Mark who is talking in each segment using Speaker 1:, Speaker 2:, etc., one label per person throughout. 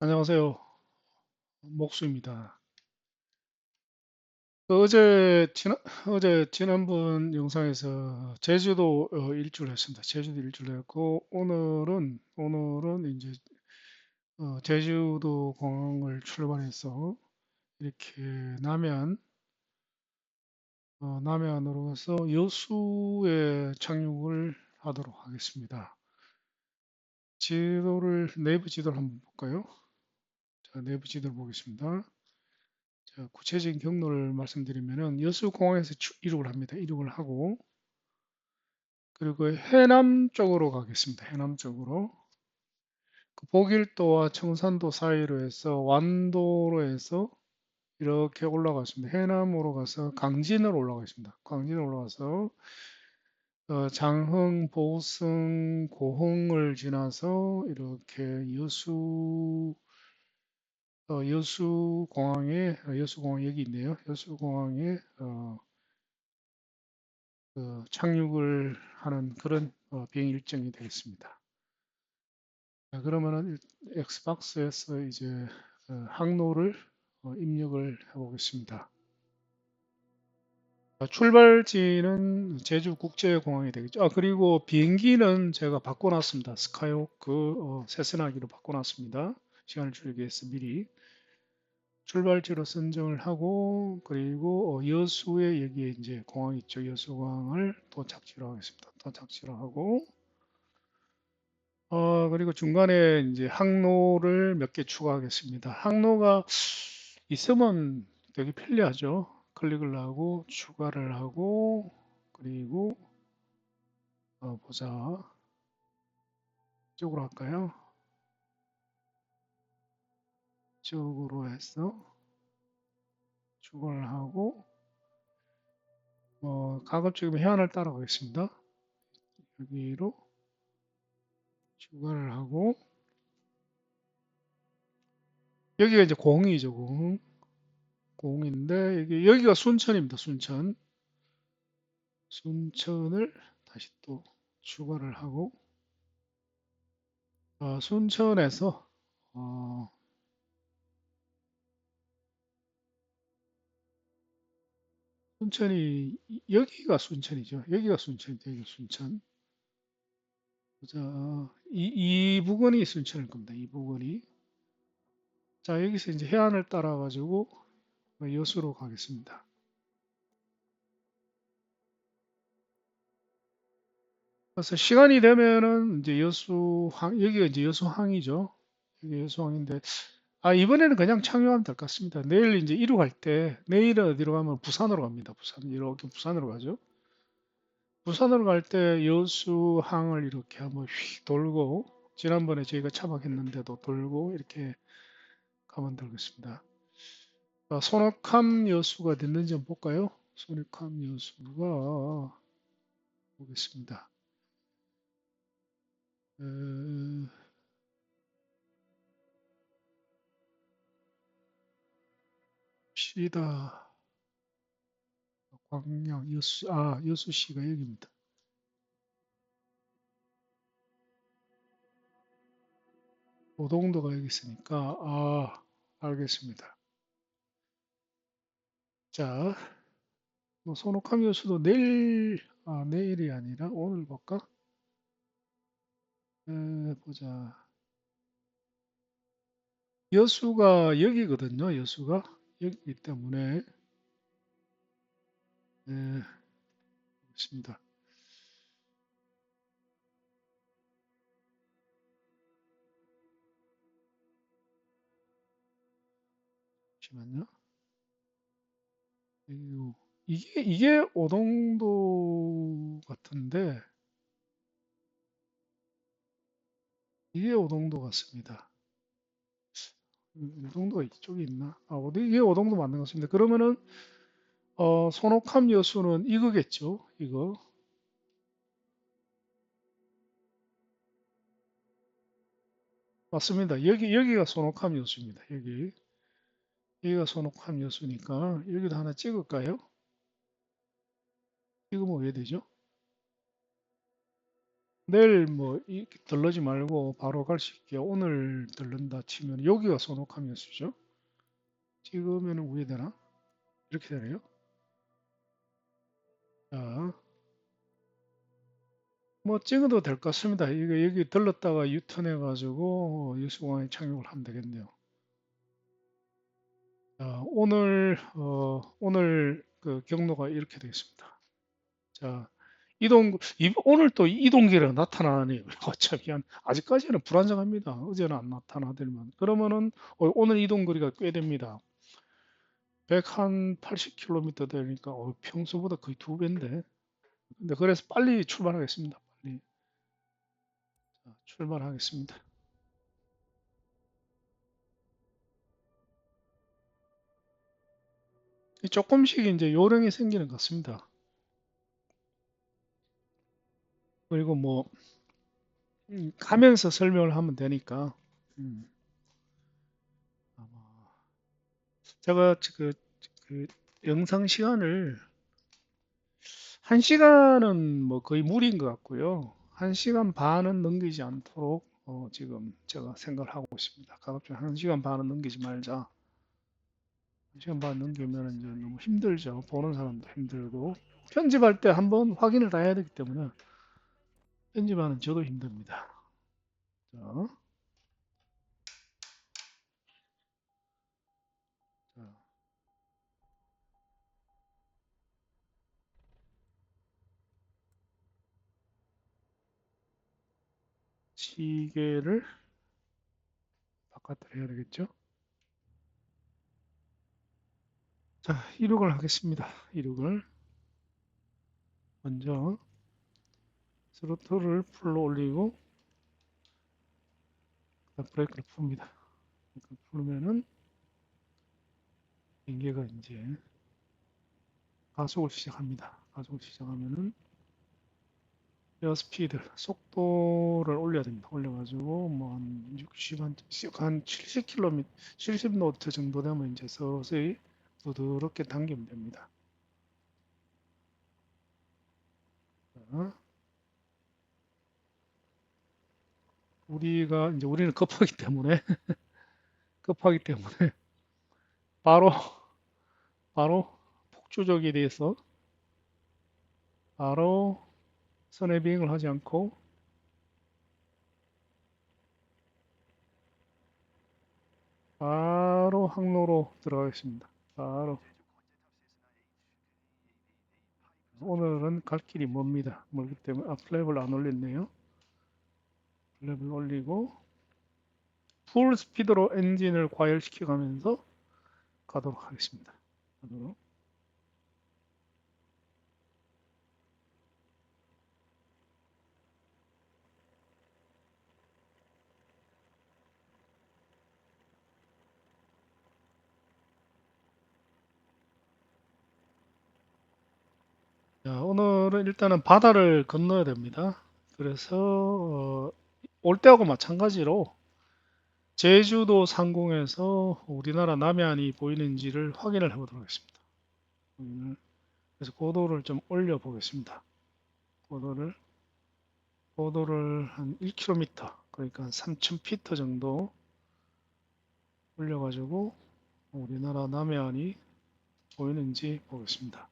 Speaker 1: 안녕하세요. 목수입니다. 어제 지난번 영상에서 제주도 일주를 했습니다. 제주도 일주를 했고 오늘은 이제 제주도 공항을 출발해서 이렇게 남해안으로 가서 여수에 착륙을 하도록 하겠습니다. 내부 지도를 한번 볼까요? 자, 내부 지도를 보겠습니다. 자, 구체적인 경로를 말씀드리면은 여수공항에서 이륙을 합니다. 이륙을 하고 그리고 해남 쪽으로 가겠습니다. 해남 쪽으로 그 보길도와 청산도 사이로 해서 완도로 해서 이렇게 올라갔습니다. 해남으로 가서 강진으로 올라가겠습니다. 강진으로 올라가서 장흥, 보승, 고흥을 지나서 이렇게 여수공항에 여기 있네요. 여수공항에 착륙을 하는 그런 비행 일정이 되겠습니다. 자, 그러면은 엑스박스에서 이제 항로를 입력을 해보겠습니다. 출발지는 제주국제공항이 되겠죠. 그리고 비행기는 제가 바꿔놨습니다. 스카이호크 세스나기로 바꿔놨습니다. 시간을 줄이기 위해서 미리 출발지로 선정을 하고 그리고 여수에 여기에 이제 공항 있죠. 여수공항을 도착지로 하겠습니다. 도착지로 하고 그리고 중간에 이제 항로를 몇 개 추가하겠습니다. 항로가 있으면 되게 편리하죠. 클릭을 하고 추가를 하고 그리고 보자. 이쪽으로 할까요? 이쪽으로 해서 추가를 하고 가급적이면 해안을 따라가겠습니다. 여기로 추가를 하고 여기가 이제 공이죠. 공인데 여기가 순천입니다. 순천을 다시 또 추가를 하고 순천에서 어, 순천이 여기가 순천이죠. 여기가 순천. 자, 이 부근이 순천일 겁니다. 이 부근이. 자, 여기서 이제 해안을 따라 가지고 여수로 가겠습니다. 그래서 시간이 되면은 이제 여기가 이제 여수항이죠. 여기 여수항인데 이번에는 그냥 착륙하면 될 것 같습니다. 내일 이제 이륙할 때 내일은 어디로 가면 부산으로 갑니다. 이렇게 부산으로 가죠. 부산으로 갈 때 여수항을 이렇게 한번 휙 돌고 지난번에 저희가 차박했는데도 돌고 이렇게 가면 되겠습니다. 손익함 여수가 됐는지 한번 볼까요? 손익함 여수가 보겠습니다. 시다 광양 여수시가 여기입니다. 오동도가 여기 있으니까 알겠습니다. 자, 손익함 여수도 내일이 아니라 오늘 볼까? 보자. 여수가 여기거든요. 여수가 여기이기 때문에 있습니다. 잠시만요. 이게 오동도 같은데 이게 오동도 같습니다. 오동도가 이쪽에 있나? 이게 오동도 맞는 것 같습니다. 그러면은 손옥함 여수는 이거겠죠? 이거 맞습니다. 여기가 손옥함 여수입니다. 여기가 손옥함 여수니까 여기도 하나 찍을까요? 찍으면 왜 되죠? 내일 뭐 들르지 말고 바로 갈 수 있게 오늘 들른다 치면 여기가 소노카미였죠. 찍으면 우회되나? 이렇게 되네요. 자, 뭐 찍어도 될 것 같습니다. 이거 여기 들렀다가 유턴해 가지고 여수공항에 착륙을 하면 되겠네요. 자, 오늘 그 경로가 이렇게 되겠습니다. 자, 오늘 또 이동기가 나타나네요. 어차피 아직까지는 불안정합니다. 어제는 안 나타나더니만. 그러면은 오늘 이동거리가 꽤 됩니다. 180km 되니까 평소보다 거의 2배인데. 근데 그래서 빨리 출발하겠습니다. 빨리. 자, 출발하겠습니다. 조금씩 이제 요령이 생기는 것 같습니다. 그리고 뭐 가면서 설명을 하면 되니까. 음, 아마 제가 그 영상 시간을 1시간은 뭐 거의 무리인 것 같고요. 1시간 반은 넘기지 않도록 지금 제가 생각을 하고 있습니다. 가급적 1시간 반은 넘기지 말자. 1시간 반 넘기면 이제 너무 힘들죠. 보는 사람도 힘들고 편집할 때 한번 확인을 다 해야 되기 때문에 편집하는 저도 힘듭니다. 자, 자, 시계를 바깥으로 해야 되겠죠? 자, 이륙을 하겠습니다. 이륙을 먼저 스로틀을 풀로 올리고 브레이크를 풉니다. 브레이크를 풀면은 비행기가 이제 가속을 시작합니다. 가속을 시작하면은 에어 스피드 속도를 올려야 됩니다. 올려가지고 뭐 한 60, 한 70km, 70노트 정도 되면 이제 서서히 부드럽게 당기면 됩니다. 자, 우리는 급하기 때문에 급하기 때문에 바로 바로 폭주족에 대해서 바로 선의 비행을 하지 않고 바로 항로로 들어가겠습니다. 바로 오늘은 갈 길이 멉니다. 멀기 때문에 플랩을 안 올렸네요. 플랩을 올리고 풀 스피드로 엔진을 과열시켜 가면서 가도록 하겠습니다. 가도록. 자, 오늘은 일단은 바다를 건너야 됩니다. 그래서 올 때하고 마찬가지로 제주도 상공에서 우리나라 남해안이 보이는지를 확인을 해보도록 하겠습니다. 그래서 고도를 좀 올려 보겠습니다. 고도를 한 1km, 그러니까 한 3,000피트 정도 올려가지고 우리나라 남해안이 보이는지 보겠습니다.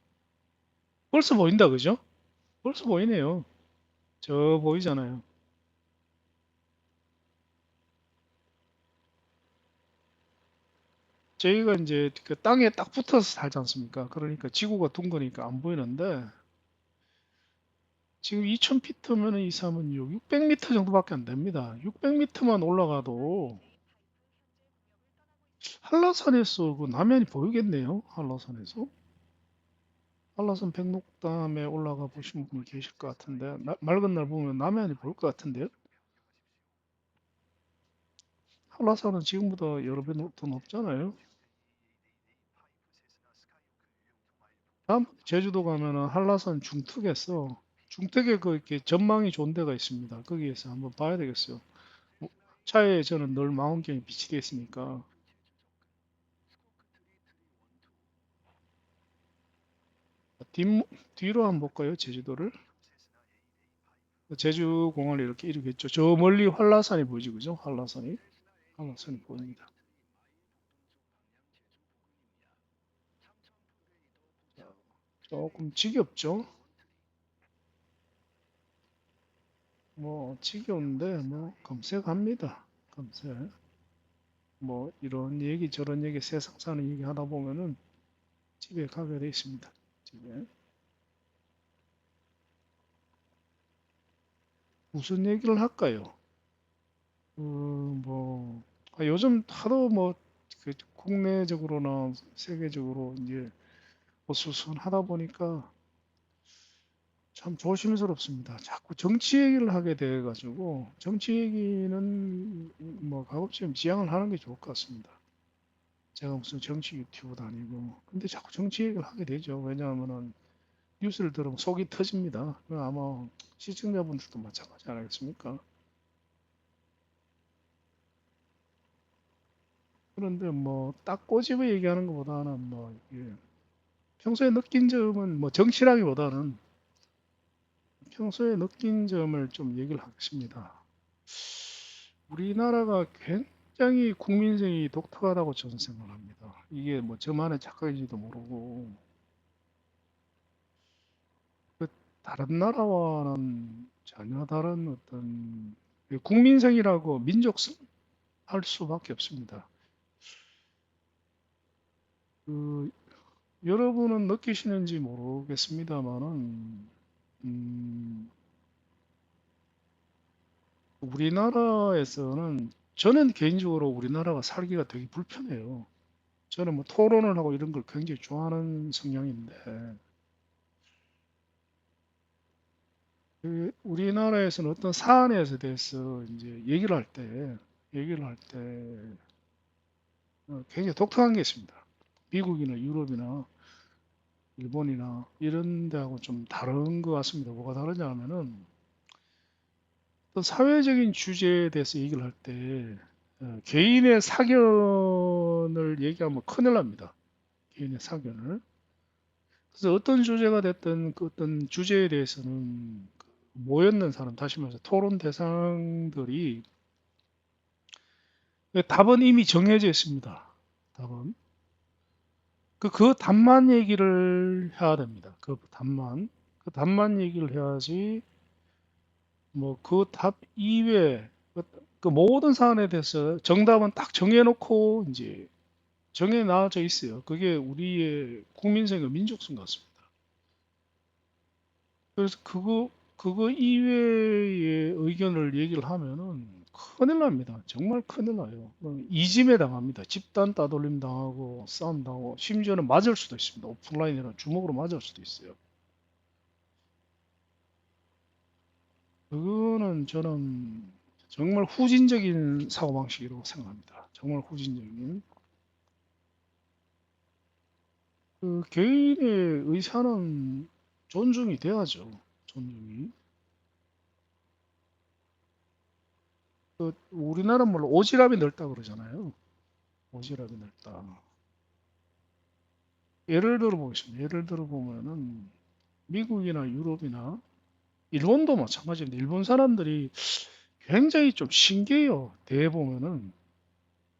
Speaker 1: 벌써 보인다, 그죠? 벌써 보이네요. 저 보이잖아요. 저희가 이제 그 땅에 딱 붙어서 살지 않습니까? 그러니까 지구가 둥그니까 안 보이는데 지금 2000피트면 2, 3은 600m 정도밖에 안 됩니다. 600m만 올라가도 한라산에서 그 남해안이 보이겠네요. 한라산에서. 한라산 백록담에 올라가 보신 분 계실 것 같은데 맑은 날 보면 남해안이 보일 것 같은데요. 한라산은 지금보다 여러 배 더 높잖아요. 다음 제주도 가면은 한라산 중턱에 그 이렇게 전망이 좋은 데가 있습니다. 거기에서 한번 봐야 되겠어요. 뭐, 차에 저는 늘 망원경이 비치되어 있으니까 뒤, 뒤로 한번 볼까요? 제주도를. 제주공항을 이렇게 이루겠죠. 저 멀리 한라산이 보이죠, 그죠? 한라산이 보입니다. 자, 조금 지겹죠? 뭐 지겨운데 뭐 검색합니다. 검색. 뭐 이런 얘기 저런 얘기 세상 사는 얘기 하다 보면은 집에 가게 돼 있습니다. 집에. 무슨 얘기를 할까요? 뭐 요즘 하도 뭐 국내적으로나 세계적으로 이제 어수선하다 보니까 참 조심스럽습니다. 자꾸 정치 얘기를 하게 돼 가지고 정치 얘기는 뭐 가급적 지양을 하는 게 좋을 것 같습니다. 제가 무슨 정치 유튜브도 아니고 근데 자꾸 정치 얘기를 하게 되죠. 왜냐하면은 뉴스를 들으면 속이 터집니다. 아마 시청자분들도 마찬가지 아니겠습니까? 그런데 뭐 딱 꼬집어 얘기하는 것보다는 뭐 평소에 느낀 점은 뭐 정치라기보다는 평소에 느낀 점을 좀 얘기를 하겠습니다. 우리나라가 굉장히 국민성이 독특하다고 저는 생각합니다. 이게 뭐 저만의 착각인지도 모르고 그 다른 나라와는 전혀 다른 어떤 국민성이라고 민족성 할 수밖에 없습니다. 그 여러분은 느끼시는지 모르겠습니다만은 우리나라에서는 저는 개인적으로 우리나라가 살기가 되게 불편해요. 저는 뭐 토론을 하고 이런 걸 굉장히 좋아하는 성향인데 우리나라에서는 어떤 사안에 대해서 이제 얘기를 할 때 굉장히 독특한 게 있습니다. 미국이나 유럽이나 일본이나 이런 데하고 좀 다른 것 같습니다. 뭐가 다르냐 하면은 또 사회적인 주제에 대해서 얘기를 할 때 개인의 사견을 얘기하면 큰일 납니다. 개인의 사견을. 그래서 어떤 주제가 됐든 그 어떤 주제에 대해서는 모였는 사람, 다시 말해서 토론 대상들이 답은 이미 정해져 있습니다. 답은. 그 답만 얘기를 해야 됩니다. 그 답만. 그 답만 얘기를 해야지 뭐 그 답 이외에 그 모든 사안에 대해서 정답은 딱 정해놓고 이제 정해 놔져 있어요. 그게 우리의 국민성의 민족성 같습니다. 그래서 그거 이외의 의견을 얘기를 하면은 큰일 납니다. 정말 큰일 나요. 이짐에 당합니다. 집단 따돌림 당하고 싸움 당하고 심지어는 맞을 수도 있습니다. 오프라인이라 주먹으로 맞을 수도 있어요. 그거는 저는 정말 후진적인 사고방식이라고 생각합니다. 정말 후진적인. 그 개인의 의사는 존중이 돼야죠. 존중이. 그 우리나라는 물론 오지랖이 넓다 그러잖아요. 오지랖이 넓다. 예를 들어 보겠습니다. 예를 들어 보면은 미국이나 유럽이나 일본도 마찬가지인데 일본 사람들이 굉장히 좀 신기해요. 대해 보면은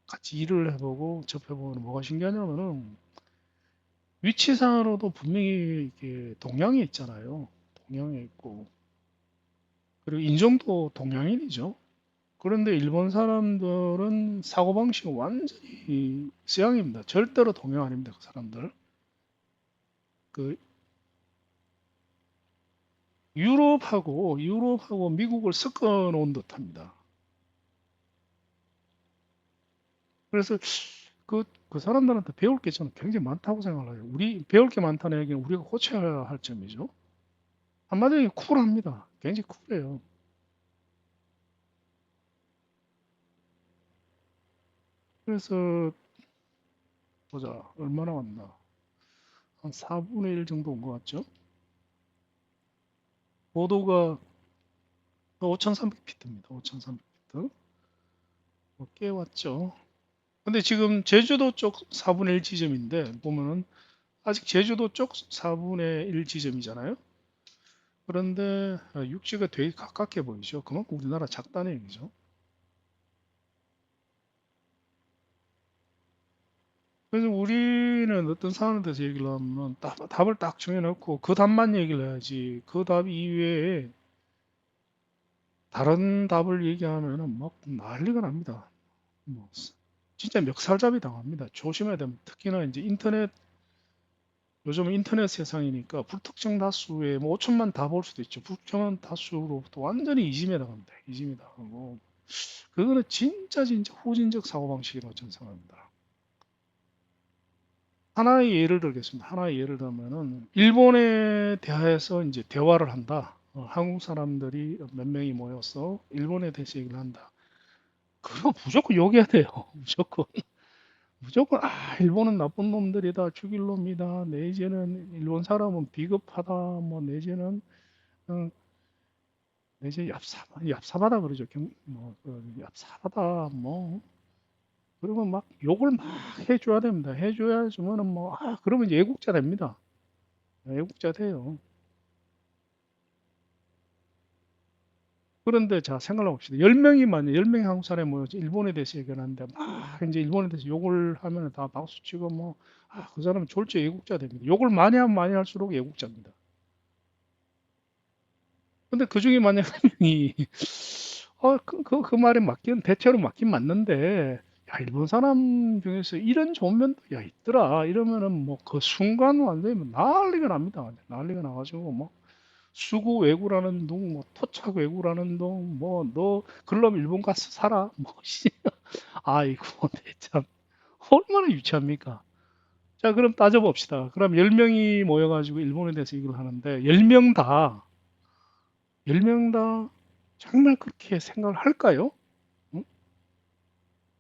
Speaker 1: 같이 일을 해보고 접해보면 뭐가 신기하냐면은 위치상으로도 분명히 이게 동양에 있잖아요. 동양에 있고 그리고 인종도 동양인이죠. 그런데 일본 사람들은 사고방식은 완전히 서양입니다. 절대로 동양 아닙니다. 그 사람들. 그 유럽하고 미국을 섞어 놓은 듯합니다. 그래서 그 사람들한테 배울 게 저는 굉장히 많다고 생각을 해요. 우리 배울 게 많다는 얘기는 우리가 고쳐야 할 점이죠. 한마디로 쿨합니다. 굉장히 쿨해요. 그래서 보자. 얼마나 왔나. 한 4분의 1 정도 온 것 같죠? 고도가 5,300피트입니다. 5,300피트. 꽤 왔죠. 근데 지금 제주도 쪽 4분의 1 지점인데 보면은 아직 제주도 쪽 4분의 1 지점이잖아요. 그런데 육지가 되게 가깝게 보이죠. 그만큼 우리나라 작다는 얘기죠. 그래서 우리는 어떤 사안에 대해서 얘기를 하면 답을 딱 정해놓고 그 답만 얘기를 해야지 그 답 이외에 다른 답을 얘기하면은 막 난리가 납니다. 뭐 진짜 멱살잡이 당합니다. 조심해야 됩니다. 특히나 이제 인터넷 요즘 인터넷 세상이니까 불특정 다수의 뭐 5천만 다 볼 수도 있죠. 불특정한 다수로부터 완전히 이짐에 당합니다. 이짐에 당하고 그거는 진짜 후진적 사고방식이라고 저는 생각합니다. 하나의 예를 들겠습니다. 하나의 예를 들면은 일본에 대해서 이제 대화를 한다. 한국 사람들이 몇 명이 모여서 일본에 대해서 얘기를 한다. 그럼 무조건 욕해야 돼요. 무조건. 무조건 일본은 나쁜 놈들이다. 죽일 놈이다. 내지는 일본 사람은 비겁하다. 뭐 내지는 어, 내지 얍삽하다 그러죠. 얍삽하다. 뭐 그러면 막 욕을 막 해줘야 됩니다. 해줘야지만은 뭐 그러면 이제 애국자 됩니다. 애국자 돼요. 그런데 자 생각해 봅시다. 10명이 만약 10명이 한국 사람이 모여서 일본에 대해서 얘기하는데 막 이제 일본에 대해서 욕을 하면 다 박수 치고 뭐 그 사람은 졸지 애국자 됩니다. 욕을 많이 하면 많이 할수록 애국자입니다. 근데 그 중에 만약 한 명이 그 말이 맞긴 대체로 맞긴 맞는데 야 일본 사람 중에서 이런 좋은 면도 야 있더라 이러면은 뭐 그 순간 완전히 뭐 난리가 납니다. 난리가 나가지고 뭐 수구 왜구라는 둥, 뭐 토착 왜구라는 둥, 뭐 너 그럼 일본 가서 살아, 뭐 씨, 아이고 참 얼마나 유치합니까? 자 그럼 따져봅시다. 그럼 10명이 모여가지고 일본에 대해서 얘기를 하는데 10명 다 정말 그렇게 생각을 할까요? 응?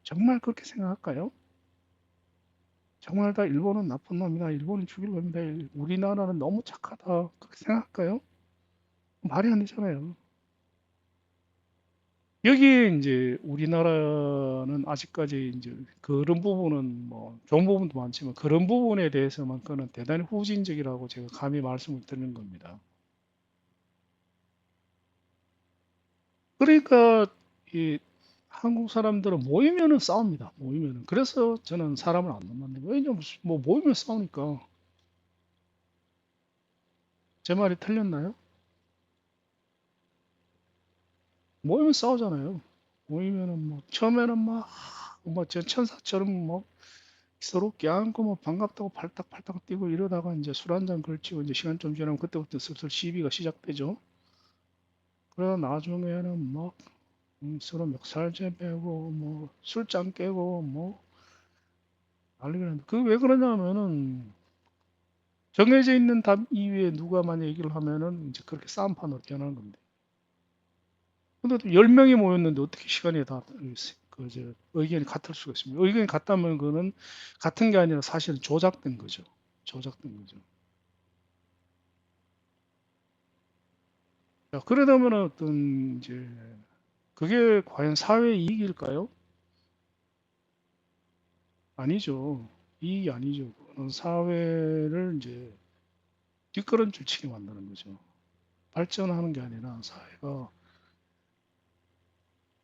Speaker 1: 정말 그렇게 생각할까요? 정말 다 일본은 나쁜 놈이다, 일본은 죽일 놈이다, 우리나라는 너무 착하다 그렇게 생각할까요? 말이 안 되잖아요. 여기에 이제 우리나라는 아직까지 이제 그런 부분은 뭐 좋은 부분도 많지만 그런 부분에 대해서만큼은 대단히 후진적이라고 제가 감히 말씀을 드리는 겁니다. 그러니까 이 한국 사람들은 모이면은 싸웁니다. 모이면은. 그래서 저는 사람을 안 만납니다. 왜냐면 뭐 모이면 싸우니까. 제 말이 틀렸나요? 모이면 싸우잖아요. 모이면은 뭐 처음에는 막뭐저 천사처럼 뭐 서로 껴안고 뭐 반갑다고 팔딱팔딱 뛰고 이러다가 이제 술 한잔 걸치고 이제 시간 좀 지나면 그때부터 슬슬 시비가 시작되죠. 그러다 나중에는 막 서로 멱살제 빼고 뭐 술잔 깨고 뭐 난리가 나는데 그왜 그러냐면은 정해져 있는 답 이외에 누가 만약 얘기를 하면은 이제 그렇게 싸움판으로 변하는 겁니다. 근데 또 10명이 모였는데 어떻게 시간이 다 의견이 같을 수가 있습니다. 의견이 같다면 그거는 같은 게 아니라 사실은 조작된 거죠. 조작된 거죠. 자, 그러다 보면 어떤 이제 그게 과연 사회 이익일까요? 아니죠. 이익이 아니죠. 그거는 사회를 이제 뒷걸음질 치게 만드는 거죠. 발전하는 게 아니라 사회가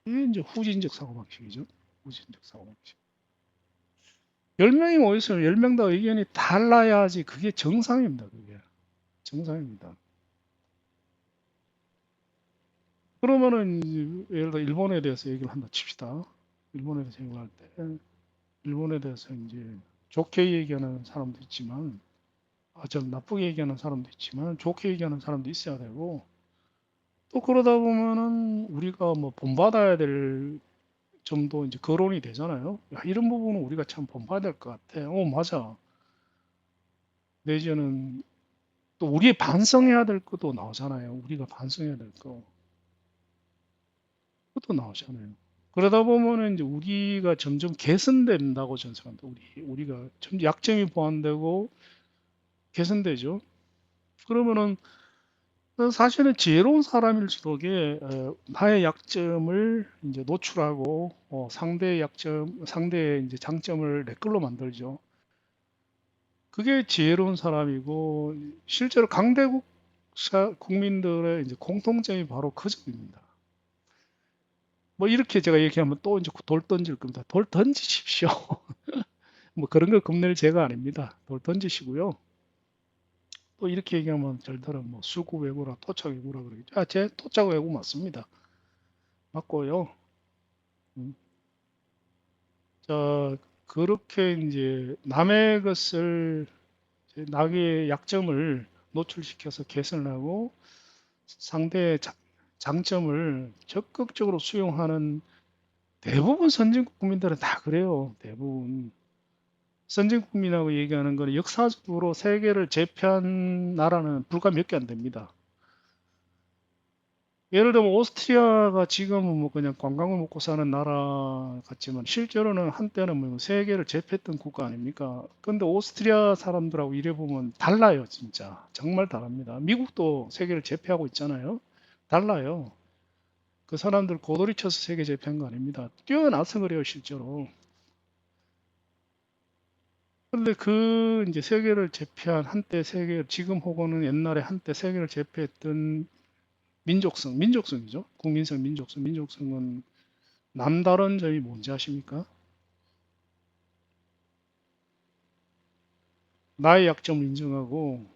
Speaker 1: 이게 이제 후진적 사고방식이죠. 후진적 사고방식. 10명이 모였으면 10명 다 의견이 달라야지 그게 정상입니다. 그게 정상입니다. 그러면은 예를 들어 일본에 대해서 얘기를 한다 칩시다. 일본에 대해서 얘기를 할 때 일본에 대해서 이제 좋게 얘기하는 사람도 있지만 좀 나쁘게 얘기하는 사람도 있지만 좋게 얘기하는 사람도 있어야 되고 또 그러다 보면은 우리가 뭐 본받아야 될 점도 이제 거론이 되잖아요. 야, 이런 부분은 우리가 참 본받아야 될 것 같아. 맞아. 내지는 또 우리의 반성해야 될 것도 나오잖아요. 우리가 반성해야 될 거. 그것도 나오잖아요. 그러다 보면은 이제 우리가 점점 개선된다고 저는 생각합니다. 우리가 점 약점이 보완되고 개선되죠. 그러면은 사실은 지혜로운 사람일수록에 나의 약점을 이제 노출하고 상대의 약점, 상대의 이제 장점을 내 걸로 만들죠. 그게 지혜로운 사람이고 실제로 강대국 국민들의 이제 공통점이 바로 그 점입니다. 뭐 이렇게 제가 얘기하면 또 이제 돌 던질 겁니다. 돌 던지십시오. 뭐 그런 거 겁낼 제가 아닙니다. 돌 던지시고요. 또 이렇게 얘기하면 절대로 뭐 수구 왜구라 토착 왜구라 그러겠죠. 제 토착 왜구 맞습니다. 맞고요. 음, 자, 그렇게 이제 남의 것을 나의 약점을 노출시켜서 개선하고 상대의 장점을 적극적으로 수용하는 대부분 선진국 국민들은 다 그래요. 대부분. 선진국 국민하고 얘기하는 거는 역사적으로 세계를 제패한 나라는 불과 몇 개 안 됩니다. 예를 들면 오스트리아가 지금은 뭐 그냥 관광을 먹고 사는 나라 같지만 실제로는 한때는 뭐 세계를 제패했던 국가 아닙니까? 근데 오스트리아 사람들하고 일해 보면 달라요, 진짜. 정말 다릅니다. 미국도 세계를 제패하고 있잖아요. 달라요. 그 사람들 고도리 쳐서 세계 제패한 거 아닙니다. 뛰어나서 그래요, 실제로. 그런데 그 이제 세계를 제패한 한때 세계 지금 혹은 옛날에 한때 세계를 제패했던 민족성이죠. 국민성, 민족성은 남다른 점이 뭔지 아십니까? 나의 약점을 인정하고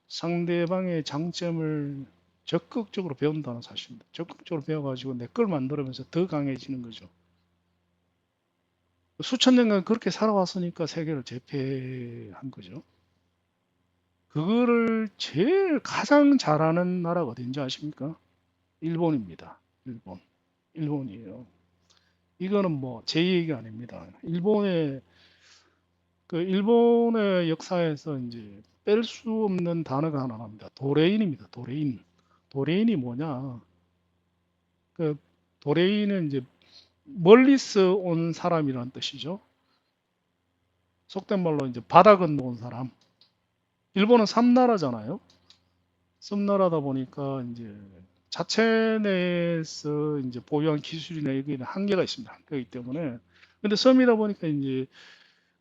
Speaker 1: 상대방의 장점을 적극적으로 배운다는 사실입니다. 적극적으로 배워가지고 내 걸 만들면서 더 강해지는 거죠. 수천 년간 그렇게 살아왔으니까 세계를 제패한 거죠. 그거를 제일 가장 잘하는 나라가 어딘지 아십니까? 일본입니다. 일본. 일본이에요. 이거는 뭐 제 얘기가 아닙니다. 일본의 역사에서 이제 뺄 수 없는 단어가 하나 나옵니다. 도레인입니다. 도레인. 도레인이 뭐냐? 그 도레인은 이제 멀리서 온 사람이라는 뜻이죠. 속된 말로 이제 바다 건너온 사람. 일본은 섬나라잖아요. 섬나라다 보니까 이제 자체 내에서 이제 보유한 기술이나 이게 한계가 있습니다. 한계이기 때문에. 근데 섬이다 보니까 이제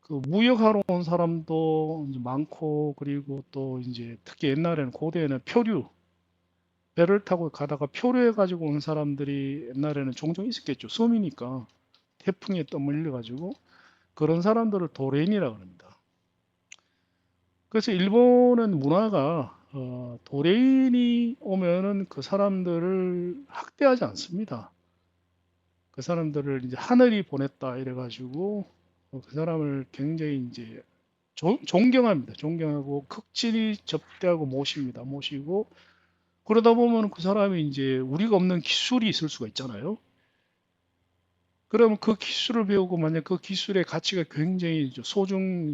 Speaker 1: 그 무역하러 온 사람도 이제 많고 그리고 또 이제 특히 옛날에는 고대에는 표류 배를 타고 가다가 표류해 가지고 온 사람들이 옛날에는 종종 있었겠죠. 섬이니까 태풍에 떠밀려 가지고 그런 사람들을 도레인이라고 합니다. 그래서 일본은 문화가 도레인이 오면은 그 사람들을 학대하지 않습니다. 그 사람들을 이제 하늘이 보냈다 이래 가지고 그 사람을 굉장히 이제 존경합니다. 존경하고 극진히 접대하고 모십니다. 모시고 그러다 보면 그 사람이 이제 우리가 없는 기술이 있을 수가 있잖아요. 그러면 그 기술을 배우고 만약 그 기술의 가치가 굉장히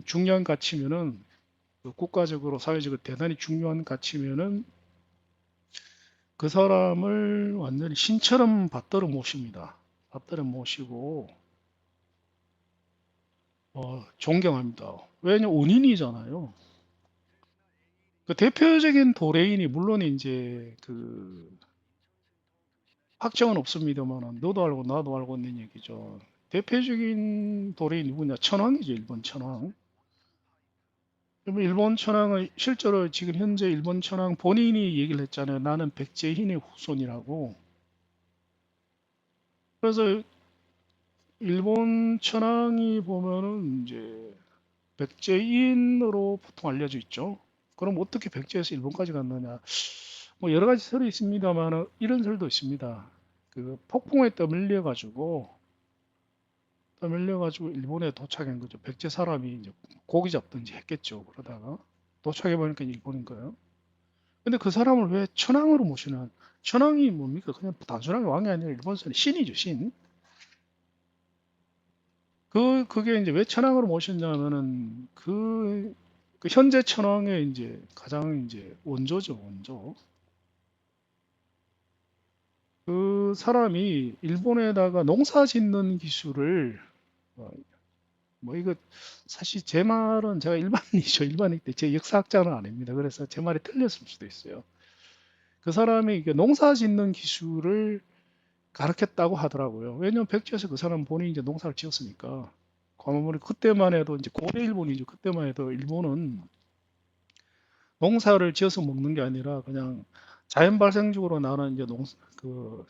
Speaker 1: 중요한 가치면은 그 국가적으로 사회적으로 대단히 중요한 가치면은 그 사람을 완전히 신처럼 받들어 모십니다. 받들어 모시고 존경합니다. 왜냐면 은인이잖아요. 그 대표적인 도레인이 물론 이제 그 확정은 없습니다만 너도 알고 나도 알고 있는 얘기죠. 대표적인 돌이 누구냐? 천황이죠. 일본 천황. 그러면 일본 천황은 실제로 지금 현재 일본 천황 본인이 얘기를 했잖아요. 나는 백제흰의 후손이라고. 그래서 일본 천황이 보면은 이제 백제인으로 보통 알려져 있죠. 그럼 어떻게 백제에서 일본까지 갔느냐? 뭐 여러 가지 설이 있습니다만 이런 설도 있습니다. 그 폭풍에 떠밀려 가지고 일본에 도착한 거죠. 백제 사람이 이제 고기 잡든지 했겠죠. 그러다가 도착해 보니까 일본인 거예요. 근데 그 사람을 왜 천황으로 모시는? 천황이 뭡니까? 그냥 단순하게 왕이 아니라 일본에서는 신이죠, 신. 그게 이제 왜 천황으로 모셨냐면은 그 현재 천황의 이제 가장 이제 원조죠, 원조. 그 사람이 일본에다가 농사 짓는 기술을 어, 뭐 이거 사실 제 말은 제가 일반인이죠. 일반인인데 제 역사학자는 아닙니다. 그래서 제 말이 틀렸을 수도 있어요. 그 사람이 이게 농사 짓는 기술을 가르쳤다고 하더라고요. 왜냐면 백제에서 그 사람 본인이 이제 농사를 지었으니까. 과거문에 그때만 해도 이제 고대 일본이죠. 그때만 해도 일본은 농사를 지어서 먹는 게 아니라 그냥 자연 발생적으로 나는 이제 그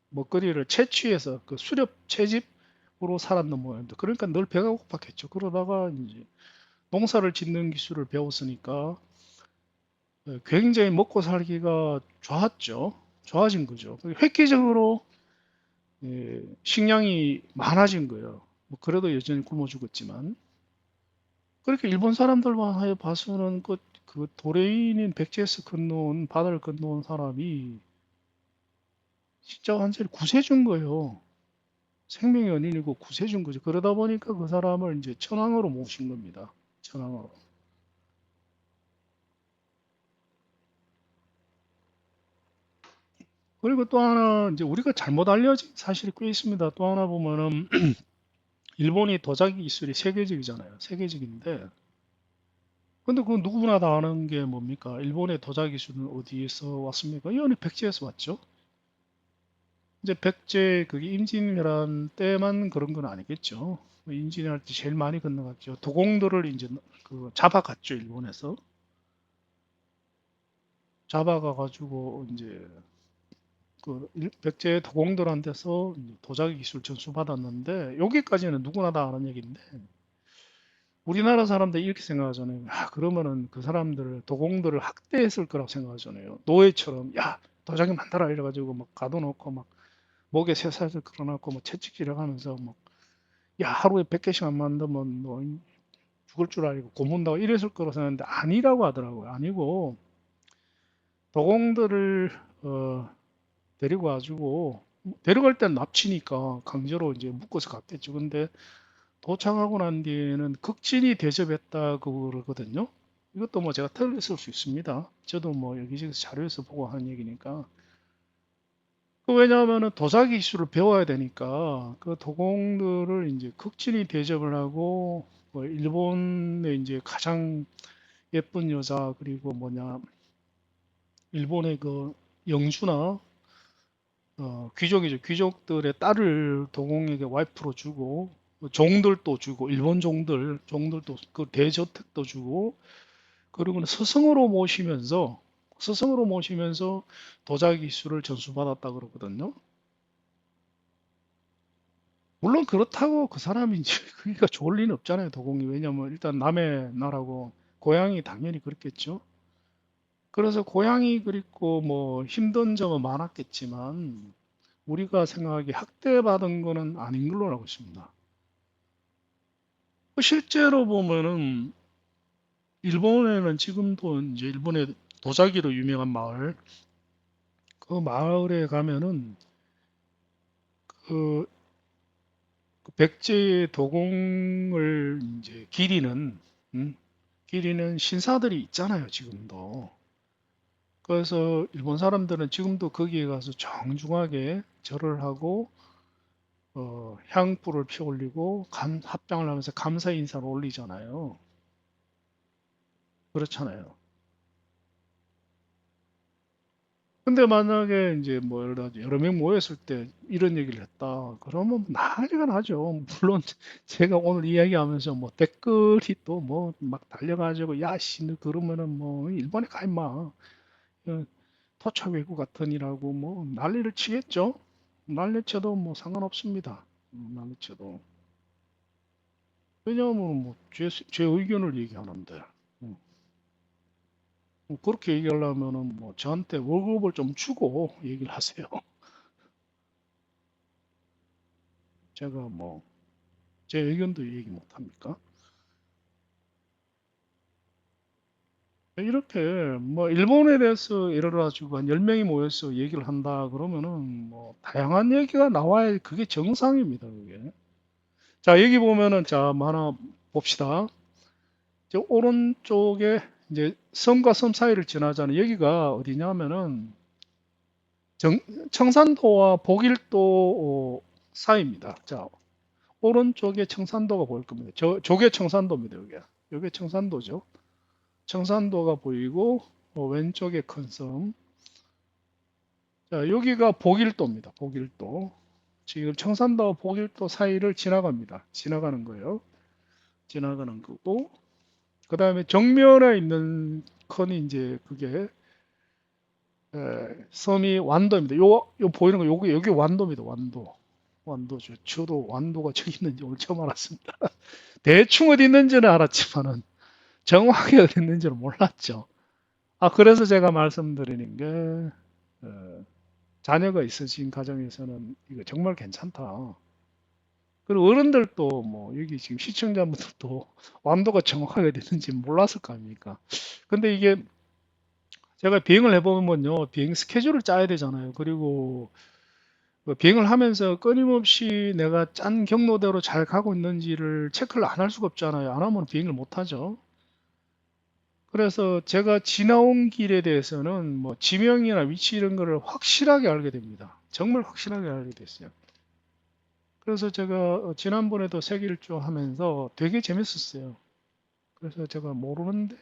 Speaker 1: 먹거리를 채취해서 그 수렵 채집으로 살았는 모양인데 그러니까 늘 배가 고팠겠죠. 그러다가 이제 농사를 짓는 기술을 배웠으니까 굉장히 먹고 살기가 좋았죠. 좋아진 거죠. 획기적으로 식량이 많아진 거예요. 뭐 그래도 여전히 굶어 죽었지만 그렇게 일본 사람들만 하여 봐서는 그 도레인인 백제에서 건너온 바다를 건너온 사람이 진짜 완전히 구세준 거예요. 생명의 연인이고 구세준 거죠. 그러다 보니까 그 사람을 이제 천황으로 모신 겁니다. 천황으로. 그리고 또 하나 이제 우리가 잘못 알려진 사실이 꽤 있습니다. 또 하나 보면은 일본이 도자기 기술이 세계적이잖아요. 세계적인데 근데 그 누구나 다 아는 게 뭡니까? 일본의 도자기 기술은 어디에서 왔습니까? 이거는 백제에서 왔죠. 이제 백제 그게 임진왜란 때만 그런 건 아니겠죠. 임진왜란 때 제일 많이 건너갔죠. 도공들을 이제 그 잡아갔죠. 일본에서 잡아가 가지고 이제 그 백제 도공들한테서 도자기 기술 전수 받았는데 여기까지는 누구나 다 아는 얘기인데 우리나라 사람들이 이렇게 생각하잖아요. 아, 그러면은 그 사람들을 도공들을 학대했을 거라고 생각하잖아요. 노예처럼 야 도자기 만들어 이래가지고 막 가둬놓고 막 목에 쇠사슬 걸어놓고 뭐 채찍질을 하면서 뭐 야 하루에 100개씩 안 만들면 너 죽을 줄 알고 고문다고 이랬을 거라고 생각했는데 아니라고 하더라고요. 아니고 도공들을 데리고 와가지고 데려갈 땐 납치니까 강제로 이제 묶어서 갔겠죠. 근데 도착하고 난 뒤에는 극진히 대접했다고 그러거든요. 이것도 뭐 제가 틀렸을 수 있습니다. 저도 뭐 여기저기서 자료에서 보고 하는 얘기니까. 왜냐하면은 도자기 기술을 배워야 되니까 그 도공들을 이제 극진히 대접을 하고 뭐 일본의 이제 가장 예쁜 여자 그리고 뭐냐 일본의 그 영주나 귀족이죠. 귀족들의 딸을 도공에게 와이프로 주고 종들도 주고 일본 종들도 그 대저택도 주고 그리고 스승으로 모시면서 도자기 기술을 전수받았다 그러거든요. 물론 그렇다고 그 사람이 이제 그러니까 좋을 리는 없잖아요. 도공이 왜냐면 일단 남의 나라고 고향이 당연히 그렇겠죠. 그래서 고향이 그립고 뭐 힘든 점은 많았겠지만 우리가 생각하기에 학대받은 거는 아닌 걸로 알고 있습니다. 실제로 보면은 일본에는 지금도 이제 일본의 도자기로 유명한 마을, 그 마을에 가면은 그 백제의 도공을 이제 음, 기리는 신사들이 있잖아요, 지금도. 그래서 일본 사람들은 지금도 거기에 가서 정중하게 절을 하고 향불을 피워올리고 합장을 하면서 감사 인사를 올리잖아요. 그렇잖아요. 근데 만약에 이제 뭐 여러 명 모였을 때 이런 얘기를 했다. 그러면 난리가 나죠. 물론 제가 오늘 이야기하면서 뭐 댓글이 또 뭐 막 달려가지고 야, 씨, 너 그러면은 뭐 일본에 가 임마. 토착 외국 같으니라고 뭐 난리를 치겠죠. 난리쳐도 뭐 상관없습니다. 난리쳐도. 왜냐하면 뭐 제 의견을 얘기하는데. 음. 뭐 그렇게 얘기하려면은 뭐 저한테 월급을 좀 주고 얘기를 하세요. 제가 뭐 제 의견도 얘기 못 합니까? 이렇게 뭐 일본에 대해서 예를 들어 가지고 한 10명이 모여서 얘기를 한다 그러면은 뭐 다양한 얘기가 나와야 그게 정상입니다, 그게. 자, 여기 보면은 자, 뭐 하나 봅시다. 저 오른쪽에 이제 섬과 섬 사이를 지나잖아요. 여기가 어디냐면은 정, 청산도와 보길도 사이입니다. 자, 오른쪽에 청산도가 보일 겁니다. 저게 청산도입니다. 여기 청산도죠. 청산도가 보이고 왼쪽에 큰 섬. 자, 여기가 보길도입니다. 보길도. 지금 청산도와 보길도 사이를 지나갑니다. 지나가는 거예요. 지나가는 거고. 그 다음에 정면에 있는 컨이 이제 그게 섬이 완도입니다. 요 보이는 거 여기 완도입니다. 완도. 완도죠. 저도 완도가 저기 있는지 오늘 처음 알았습니다. 대충 어디 있는지는 알았지만은 정확히 어디 있는지는 몰랐죠. 그래서 제가 말씀드리는 게 자녀가 있으신 가정에서는 이거 정말 괜찮다. 그리고 어른들도 뭐 여기 지금 시청자분들도 완도가 정확하게 어디 있는지 몰랐을 거 아닙니까? 근데 이게 제가 비행을 해보면요, 비행 스케줄을 짜야 되잖아요. 그리고 그 비행을 하면서 끊임없이 내가 짠 경로대로 잘 가고 있는지를 체크를 안 할 수가 없잖아요. 안 하면 비행을 못 하죠. 그래서 제가 지나온 길에 대해서는 뭐 지명이나 위치 이런 거를 확실하게 알게 됩니다. 정말 확실하게 알게 됐어요. 그래서 제가 지난번에도 세계일주 하면서 되게 재밌었어요. 그래서 제가 모르는데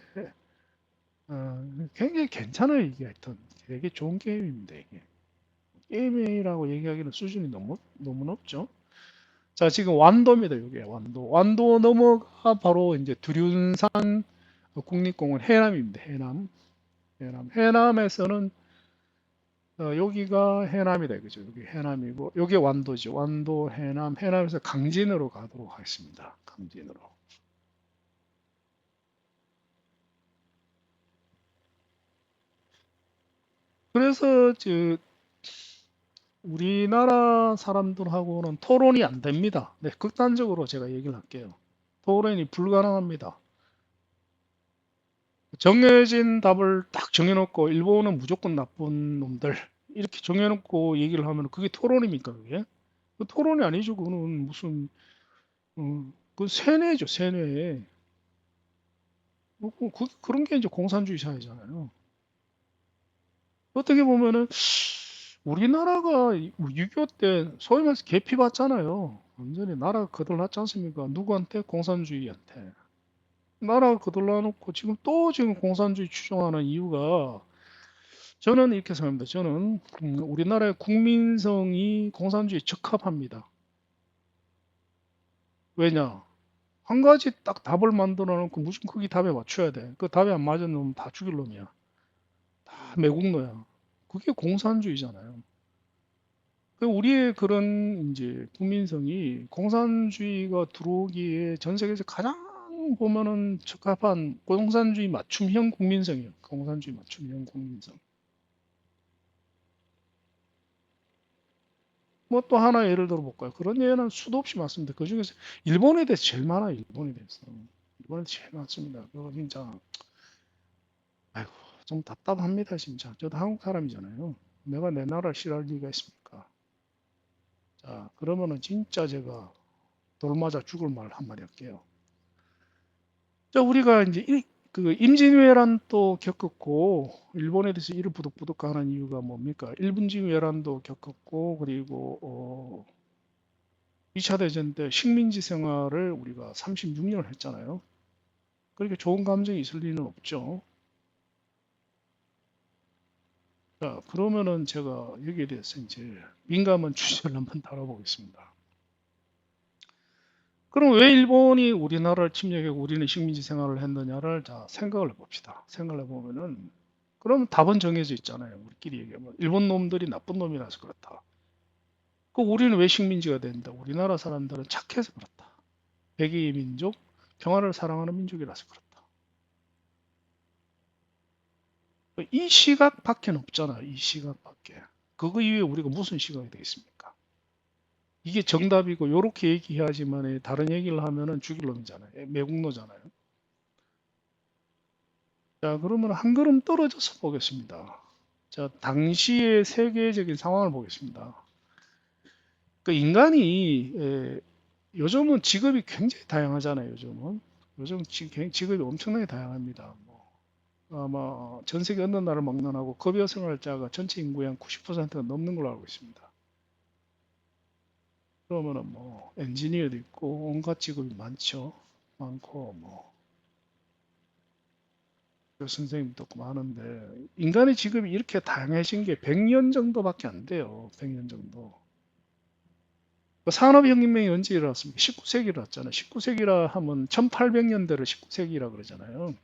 Speaker 1: 굉장히 괜찮아요. 이게 하여튼 되게 좋은 게임입니다. 이게. 게임이라고 얘기하기는 수준이 너무 높죠. 자, 지금 완도입니다. 이게 완도. 완도 넘어가 바로 이제 두륜산 국립공원 해남입니다. 해남. 해남에서는 여기가 해남이다. 그죠? 여기 해남이고, 여기 완도죠. 완도, 해남, 해남에서 강진으로 가도록 하겠습니다. 강진으로. 그래서 우리나라 사람들하고는 토론이 안 됩니다. 네, 극단적으로 제가 얘기를 할게요. 토론이 불가능합니다. 정해진 답을 딱 정해놓고 일본은 무조건 나쁜 놈들 이렇게 정해놓고 얘기를 하면 그게 토론입니까? 그게? 그 토론이 아니죠. 그거는 무슨 그 세뇌죠. 세뇌. 그런 게 이제 공산주의 사회잖아요. 어떻게 보면은 우리나라가 6.25 때 소위 말해서 개피 받잖아요. 완전히 나라가 거덜났지 않습니까? 누구한테? 공산주의한테. 나라가 거덜나놓고 지금 공산주의 추종하는 이유가 저는 이렇게 생각합니다. 저는 우리나라의 국민성이 공산주의에 적합합니다. 왜냐? 한 가지 딱 답을 만들어 놓고 무조건 거기 답에 맞춰야 돼. 그 답에 안 맞은 놈은 다 죽일 놈이야. 다 매국노야. 그게 공산주의잖아요. 우리의 그런 이제 국민성이 공산주의가 들어오기에 전 세계에서 가장 보면은 적합한 공산주의 맞춤형 국민성이에요. 공산주의 맞춤형 국민성. 뭐 또 하나 예를 들어 볼까요? 그런 예는 수도 없이 많습니다. 그 중에서 일본에 대해서 제일 많아요. 일본에 대해서. 일본에 대해서 제일 많습니다. 그거 진짜, 아이고, 좀 답답합니다. 진짜. 저도 한국 사람이잖아요. 내가 내 나라를 싫어할 리가 있습니까? 자, 그러면은 진짜 제가 돌 맞아 죽을 말 한마디 할게요. 자, 우리가 이제 그 임진왜란도 겪었고, 일본에 대해서 이를 부득부득 하는 이유가 뭡니까? 일본진왜란도 겪었고, 그리고 2차 대전 때 식민지 생활을 우리가 36년을 했잖아요. 그렇게 좋은 감정이 있을 리는 없죠. 자, 그러면은 제가 여기에 대해서 이제 민감한 주제를 한번 다뤄보겠습니다. 그럼 왜 일본이 우리나라를 침략하고 우리는 식민지 생활을 했느냐를 자, 생각을 해봅시다. 생각을 해보면은, 그럼 답은 정해져 있잖아요. 우리끼리 얘기하면. 일본 놈들이 나쁜 놈이라서 그렇다. 그 우리는 왜 식민지가 된다? 우리나라 사람들은 착해서 그렇다. 백의 민족, 평화를 사랑하는 민족이라서 그렇다. 이 시각밖에 없잖아. 이 시각밖에. 그거 이외에 우리가 무슨 시각이 되겠습니까? 이게 정답이고 요렇게 얘기해야지만 다른 얘기를 하면은 죽일 놈이잖아요. 매국노잖아요. 자, 그러면 한 걸음 떨어져서 보겠습니다. 자, 당시의 세계적인 상황을 보겠습니다. 그 인간이 요즘은 직업이 굉장히 다양하잖아요. 요즘 직업이 엄청나게 다양합니다. 뭐, 아마 전 세계 어느 나라 막론하고 급여 생활자가 전체 인구의 한 90%가 넘는 걸로 알고 있습니다. 그러면은 뭐 엔지니어도 있고 온갖 직업이 많고 뭐 선생님도 있고 많은데 인간의 직업이 이렇게 다양해진 게 100년 정도밖에 안 돼요. 100년 정도. 그 산업혁명이 언제 일어났습니까? 19세기 일어났잖아요. 19세기라 하면 1800년대를 19세기라 그러잖아요.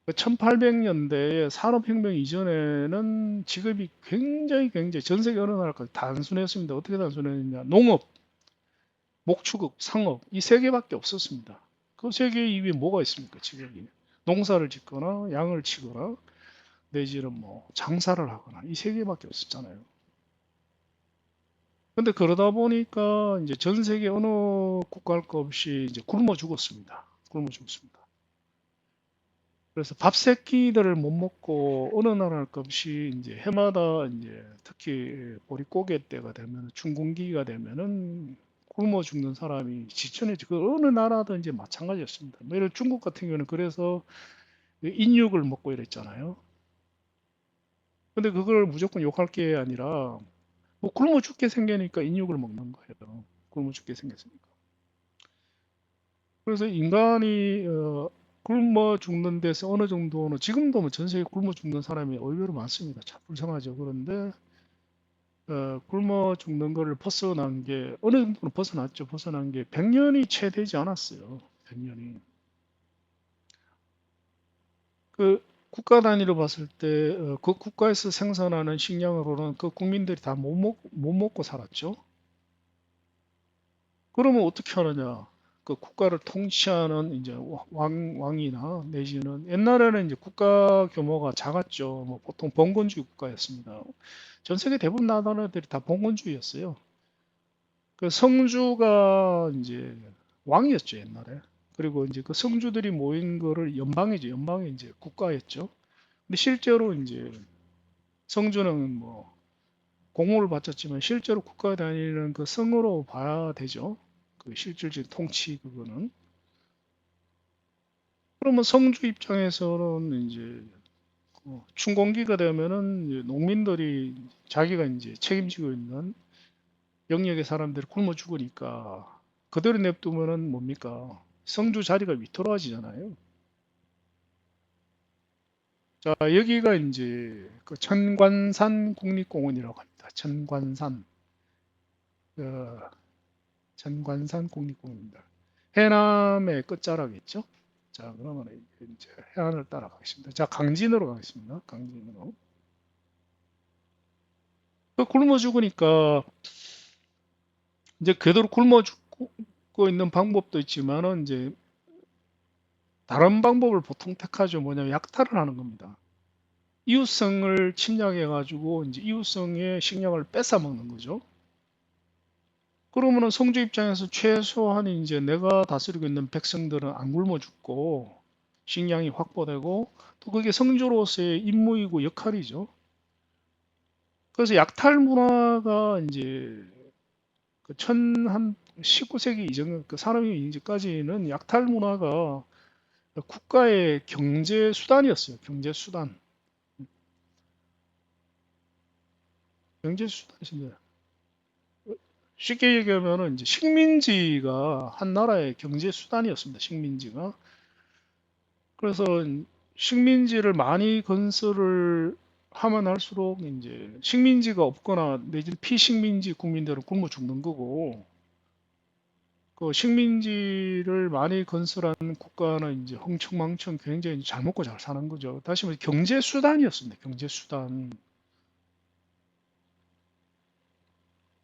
Speaker 1: 그 1800년대에 산업혁명 이전에는 직업이 굉장히 전 세계 어느 나라까지 단순했습니다. 어떻게 단순했느냐? 농업, 목축업, 상업 이 세 개밖에 없었습니다. 그 세 개 이외에 뭐가 있습니까? 직업이 농사를 짓거나 양을 치거나 내지는 뭐 장사를 하거나 이 세 개밖에 없었잖아요. 근데 그러다 보니까 이제 전 세계 어느 국가 할 것 없이 이제 굶어 죽었습니다. 굶어 죽었습니다. 그래서 밥 새끼들을 못 먹고 어느 나라 할 것 없이 이제 해마다 이제 특히 보릿고개 때가 되면 춘궁기가 되면은 굶어 죽는 사람이 지천에 그 어느 나라든지 마찬가지였습니다. 뭐 예를 중국 같은 경우는 그래서 인육을 먹고 이랬잖아요. 근데 그걸 무조건 욕할 게 아니라 뭐 굶어 죽게 생기니까 인육을 먹는 거예요. 굶어 죽게 생겼으니까. 그래서 인간이 굶어 죽는 데서 어느 정도는 지금도 뭐 전 세계 굶어 죽는 사람이 의외로 많습니다. 참 불쌍하죠. 그런데 굶어 죽는 거를 벗어난 게 어느 정도는 벗어났죠. 벗어난 게 100년이 채 되지 않았어요. 100년이. 그 국가 단위로 봤을 때 그 국가에서 생산하는 식량으로는 그 국민들이 다 못 먹고 살았죠. 그러면 어떻게 하느냐? 그 국가를 통치하는 이제 왕이나 내지는 옛날에는 이제 국가 규모가 작았죠. 뭐 보통 봉건주의 국가였습니다. 전 세계 대부분 나라들이 다 봉건주의였어요. 그 성주가 이제 왕이었죠, 옛날에. 그리고 이제 그 성주들이 모인 거를 연방이죠. 연방이 이제 국가였죠. 근데 실제로 이제 성주는 뭐 공호를 바쳤지만 실제로 국가 다니는 그 성으로 봐야 되죠. 그 실질적인 통치 그거는. 그러면 성주 입장에서는 이제 춘공기가 되면은 이제 농민들이 자기가 이제 책임지고 있는 영역의 사람들이 굶어 죽으니까 그대로 냅두면은 뭡니까? 성주 자리가 위태로워지잖아요. 자, 여기가 이제 그 천관산 국립공원이라고 합니다. 천관산. 그 천관산 국립공원입니다. 해남의 끝자락이죠. 자, 그러면 이제 해안을 따라가겠습니다. 자, 강진으로 가겠습니다. 강진으로. 그 굶어 죽으니까 이제 그대로 굶어 죽고 있는 방법도 있지만은 이제 다른 방법을 보통 택하죠. 뭐냐면 약탈을 하는 겁니다. 이웃성을 침략해 가지고 이제 이웃성의 식량을 뺏어 먹는 거죠. 그러면은 성주 입장에서 최소한 이제 내가 다스리고 있는 백성들은 안 굶어 죽고 식량이 확보되고 또 그게 성주로서의 임무이고 역할이죠. 그래서 약탈 문화가 이제 그한 19세기 이전 그 산업혁명 이전까지는 약탈 문화가 국가의 경제 수단이었어요. 경제 수단. 경제 수단이었습니다. 쉽게 얘기하면은 이제 식민지가 한 나라의 경제 수단이었습니다. 식민지가. 그래서 식민지를 많이 건설을 하면 할수록 이제 식민지가 없거나 내지는 피식민지 국민들은 굶어 죽는 거고 그 식민지를 많이 건설한 국가는 이제 흥청망청 굉장히 잘 먹고 잘 사는 거죠. 다시 말해 경제 수단이었습니다. 경제 수단.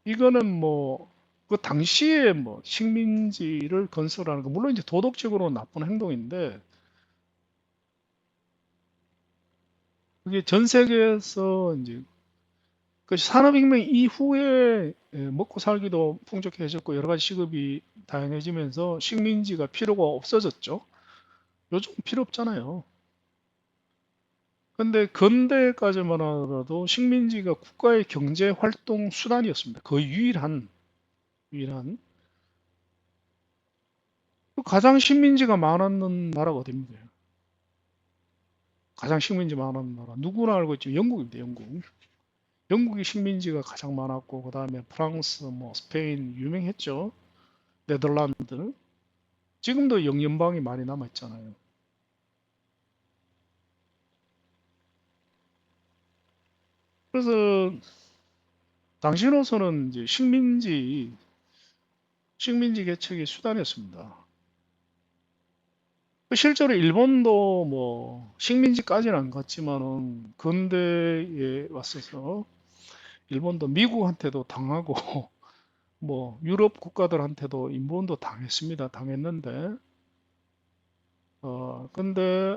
Speaker 1: 이거는 뭐 그 당시에 뭐 식민지를 건설하는 거 물론 이제 도덕적으로 나쁜 행동인데 그게 전 세계에서 이제 그 산업혁명 이후에 먹고 살기도 풍족해졌고 여러 가지 시급이 다양해지면서 식민지가 필요가 없어졌죠. 요즘 필요 없잖아요. 근데 근대까지만 하더라도 식민지가 국가의 경제 활동 수단이었습니다. 거의 유일한. 가장 식민지가 많았는 나라가 어디입니까? 가장 식민지 많았는 나라. 누구나 알고 있죠. 영국입니다. 영국. 영국이 식민지가 가장 많았고, 그 다음에 프랑스, 뭐, 스페인 유명했죠. 네덜란드. 지금도 영연방이 많이 남아있잖아요. 그래서 당시로서는 이제 식민지 개척의 수단이었습니다. 실제로 일본도 뭐 식민지까지는 안 갔지만은 근대에 왔어서 일본도 미국한테도 당하고 뭐 유럽 국가들한테도 인본도 당했습니다. 당했는데 근데